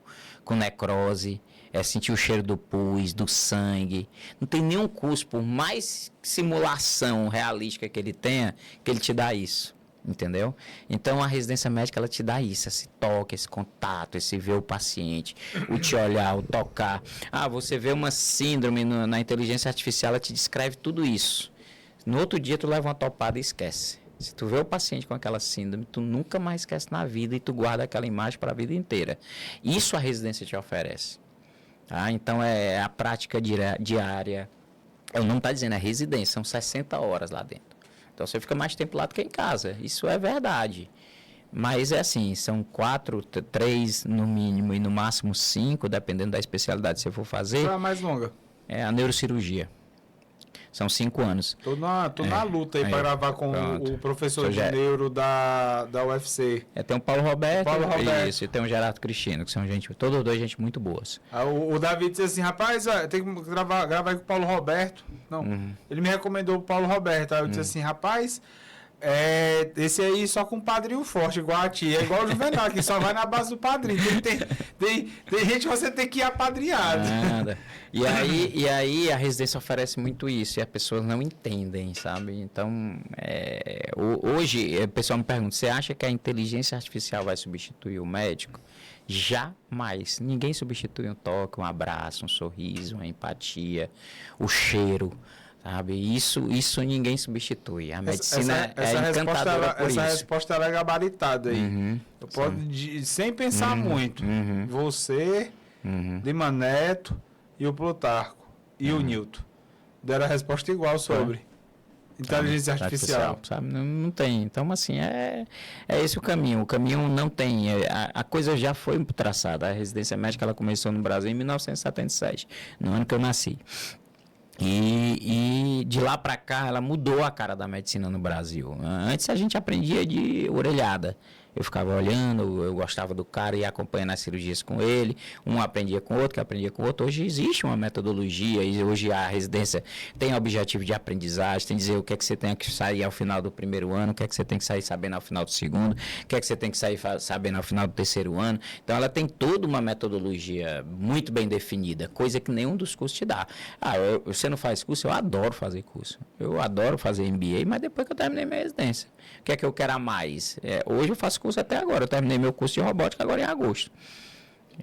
necrose, é sentir o cheiro do pus, do sangue. Não tem nenhum curso, por mais simulação realística que ele tenha, que ele te dá isso. Entendeu? Então, a residência médica, ela te dá isso, esse toque, esse contato, esse ver o paciente, o te olhar, o tocar. Ah, você vê uma síndrome na inteligência artificial, ela te descreve tudo isso. No outro dia, tu leva uma topada e esquece. Se tu vê o paciente com aquela síndrome, tu nunca mais esquece na vida e tu guarda aquela imagem para a vida inteira. Isso a residência te oferece. Tá? Então, é a prática diária. Eu não estou dizendo, é residência, são 60 horas lá dentro. Então, você fica mais tempo lá do que em casa. Isso é verdade. Mas é assim, são 4, 3 no mínimo e no máximo 5, dependendo da especialidade que você for fazer. Qual é a mais longa? É a neurocirurgia. São 5 anos. Tô na luta aí para gravar com o professor de neuro da UFC. Tem o Paulo Roberto, Roberto. Isso, e tem o Gerardo Cristino, que são todos dois gente muito boas. O David disse assim, rapaz, tem que gravar aí com o Paulo Roberto. Não, ele me recomendou o Paulo Roberto. Aí eu disse assim, rapaz, esse aí só com um padrinho forte, igual a ti. É igual o Juvenal, que só vai na base do padrinho. Tem gente que você tem que ir apadrinhado. Nada. E aí a residência oferece muito isso, e as pessoas não entendem, sabe? Então, hoje, o pessoal me pergunta, você acha que a inteligência artificial vai substituir o médico? Jamais. Ninguém substitui um toque, um abraço, um sorriso, uma empatia, o cheiro. Sabe? Isso ninguém substitui. A medicina é encantadora por isso. Essa resposta é gabaritada aí. Eu posso, sem pensar muito. Você, Lima Neto e o Plutarco e o Newton deram a resposta igual sobre inteligência artificial. Sabe? Não tem. Então, assim, é esse o caminho. O caminho não tem. A coisa já foi traçada. A residência médica ela começou no Brasil em 1977, no ano que eu nasci. E de lá para cá, ela mudou a cara da medicina no Brasil. Antes a gente aprendia de orelhada. Eu ficava olhando, eu gostava do cara e ia acompanhando as cirurgias com ele. Um aprendia com o outro, que aprendia com o outro. Hoje existe uma metodologia, e hoje a residência tem objetivo de aprendizagem, tem que dizer o que é que você tem que sair ao final do primeiro ano, o que é que você tem que sair sabendo ao final do segundo, o que é que você tem que sair sabendo ao final do terceiro ano. Então, ela tem toda uma metodologia muito bem definida, coisa que nenhum dos cursos te dá. Você não faz curso? Eu adoro fazer curso. Eu adoro fazer MBA, mas depois que eu terminei minha residência. O que é que eu quero a mais? Hoje eu faço curso até agora. Eu terminei meu curso de robótica agora em agosto.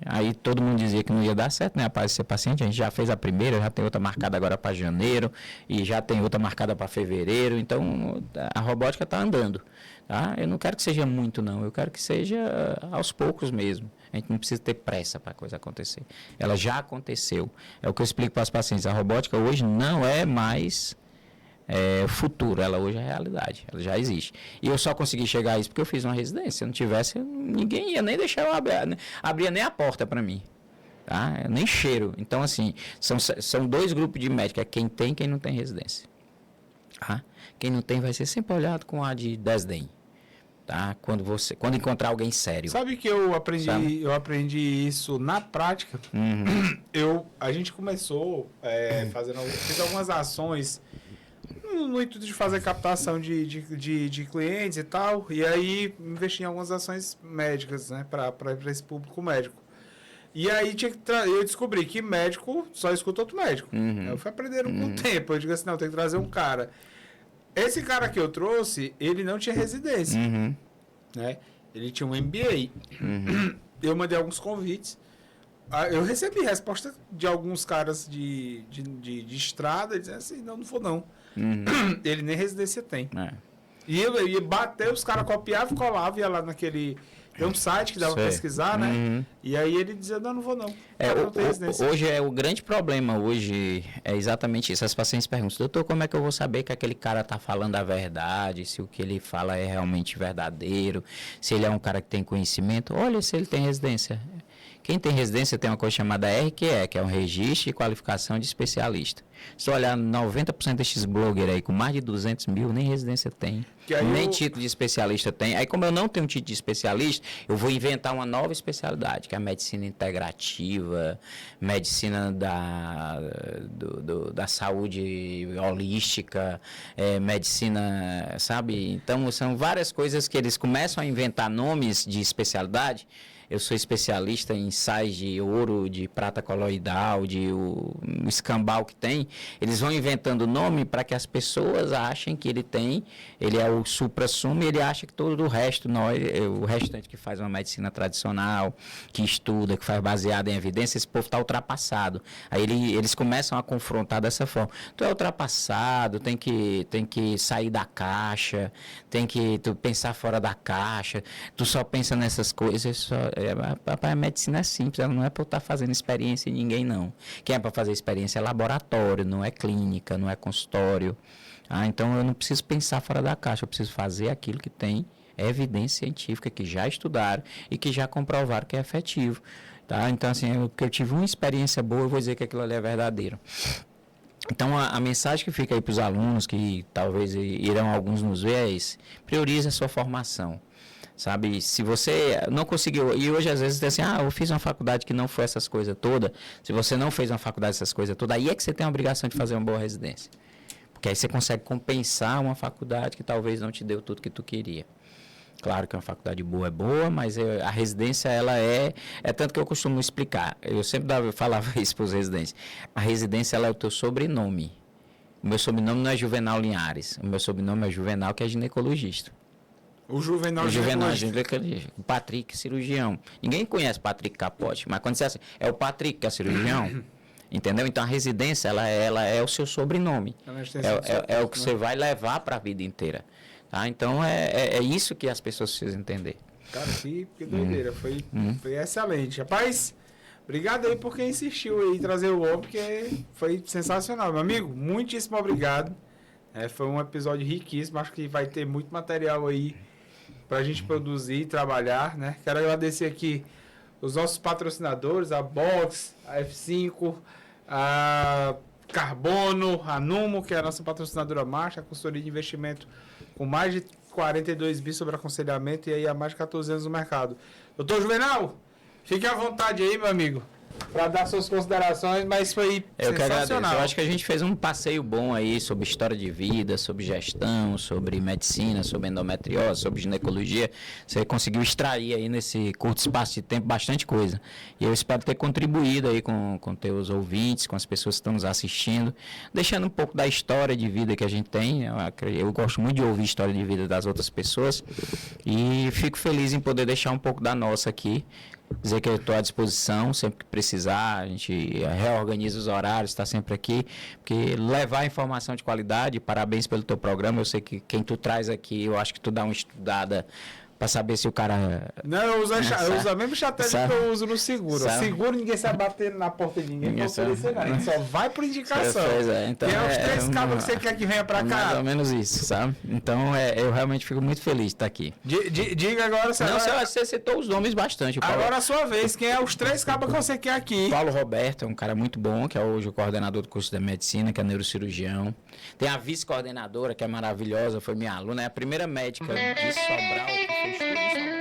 Aí todo mundo dizia que não ia dar certo, né? Rapaz, ser paciente, a gente já fez a primeira, já tem outra marcada agora para janeiro e já tem outra marcada para fevereiro. Então a robótica está andando. Tá? Eu não quero que seja muito, não. Eu quero que seja aos poucos mesmo. A gente não precisa ter pressa para a coisa acontecer. Ela já aconteceu. É o que eu explico para os pacientes. A robótica hoje não é mais futuro, ela hoje é realidade, ela já existe. E eu só consegui chegar a isso porque eu fiz uma residência. Se eu não tivesse, ninguém ia nem deixar eu abrir nem a porta para mim. Tá? Eu nem cheiro. Então, assim, são dois grupos de médicos, quem tem e quem não tem residência. Tá? Quem não tem vai ser sempre olhado com a de desdém. Tá? Quando encontrar alguém sério. Sabe que eu aprendi isso na prática? A gente começou fiz algumas ações no intuito de fazer captação de clientes e tal, e aí investi em algumas ações médicas, né, para esse público médico. E aí eu descobri que médico só escuta outro médico. Eu fui aprendendo com o tempo. Eu digo assim, não, tem que trazer um cara. Esse cara que eu trouxe, ele não tinha residência, né? Ele tinha um MBA. Eu mandei alguns convites. Eu recebi resposta de alguns caras de estrada, dizendo assim, não vou não. Ele nem residência tem. E eu ia bater, os caras copiavam, colavam, ia lá naquele... Tem um site que dava pra pesquisar, né? E aí ele dizia, não vou não. Não tem residência. Hoje o grande problema hoje é exatamente isso. As pacientes perguntam, doutor, como é que eu vou saber que aquele cara tá falando a verdade, se o que ele fala é realmente verdadeiro, se ele é um cara que tem conhecimento? Olha se ele tem residência. Quem tem residência tem uma coisa chamada RQE, que é um registro de qualificação de especialista. Se olhar 90% desses blogueiros aí com mais de 200 mil, nem residência tem, nem título de especialista tem. Aí como eu não tenho título de especialista, eu vou inventar uma nova especialidade, que é a medicina integrativa, medicina da saúde holística, medicina, sabe? Então são várias coisas que eles começam a inventar nomes de especialidade. Eu sou especialista em sais de ouro, de prata coloidal, o escambau que tem. Eles vão inventando nome para que as pessoas achem que ele é o supra-sumo, e ele acha que todo o resto, o restante que faz uma medicina tradicional, que estuda, que faz baseado em evidência, esse povo está ultrapassado. Aí eles começam a confrontar dessa forma. Tu é ultrapassado, tem que sair da caixa, tem que pensar fora da caixa, tu só pensa nessas coisas. A medicina é simples, ela não é para eu estar fazendo experiência em ninguém, não. Quem é para fazer experiência é laboratório, não é clínica, não é consultório. Então eu não preciso pensar fora da caixa, eu preciso fazer aquilo que tem evidência científica, que já estudaram e que já comprovaram que é efetivo. Tá? Então, assim, porque eu tive uma experiência boa, eu vou dizer que aquilo ali é verdadeiro. Então, a mensagem que fica aí para os alunos, que talvez irão alguns nos ver, é esse: priorize a sua formação. Sabe, se você não conseguiu, e hoje às vezes tem assim, eu fiz uma faculdade que não foi essas coisas todas. Se você não fez uma faculdade dessas coisas todas, aí é que você tem a obrigação de fazer uma boa residência. Porque aí você consegue compensar uma faculdade que talvez não te deu tudo que tu queria. Claro que uma faculdade boa é boa, mas a residência, ela é tanto que eu costumo explicar. Eu sempre falava isso para os residentes. A residência, ela é o teu sobrenome. O meu sobrenome não é Juvenal Linhares. O meu sobrenome é Juvenal, que é ginecologista. O Juvenal ginecologista. O Patrick, cirurgião. Ninguém conhece Patrick Capote, mas quando você assim, é o Patrick que é cirurgião. Entendeu? Então a residência, ela é o seu sobrenome. É o que você vai levar para a vida inteira. Tá? Então é isso que as pessoas precisam entender. Cara, que doideira. Foi excelente. Rapaz, obrigado aí por quem insistiu aí em trazer o homem, porque foi sensacional. Meu amigo, muitíssimo obrigado. Foi um episódio riquíssimo. Acho que vai ter muito material aí pra gente produzir e trabalhar, né? Quero agradecer aqui os nossos patrocinadores, a Box, a F5, a Carbono, a Numo, que é a nossa patrocinadora marcha, a consultoria de investimento com mais de 42 bi sobre aconselhamento e aí há mais de 14 anos no mercado. Doutor Juvenal, fique à vontade aí, meu amigo, para dar suas considerações, mas foi sensacional. Eu acho que a gente fez um passeio bom aí sobre história de vida, sobre gestão, sobre medicina, sobre endometriose, sobre ginecologia. Você conseguiu extrair aí nesse curto espaço de tempo bastante coisa. E eu espero ter contribuído aí com teus ouvintes, com as pessoas que estão nos assistindo, deixando um pouco da história de vida que a gente tem. Eu gosto muito de ouvir história de vida das outras pessoas e fico feliz em poder deixar um pouco da nossa aqui. Dizer que eu estou à disposição, sempre que precisar, a gente reorganiza os horários, está sempre aqui, porque levar informação de qualidade, parabéns pelo teu programa, eu sei que quem tu traz aqui, eu acho que tu dá uma estudada para saber se o cara... Não, eu uso a mesma estratégia que eu uso no seguro. Seguro, ninguém se abater na porta de ninguém, não oferecer nada, a gente só vai por indicação. Então, tem os 3 cabos que você quer que venha para cá. Mais ou menos isso, sabe? Então, eu realmente fico muito feliz de estar aqui. Diga agora... Você citou os nomes bastante. Agora a sua vez, quem é os 3 cabos que você quer aqui? Paulo Roberto é um cara muito bom, que é hoje o coordenador do curso de medicina, que é neurocirurgião. Tem a vice-coordenadora, que é maravilhosa, foi minha aluna, é a primeira médica de Sobral que fez tudo isso.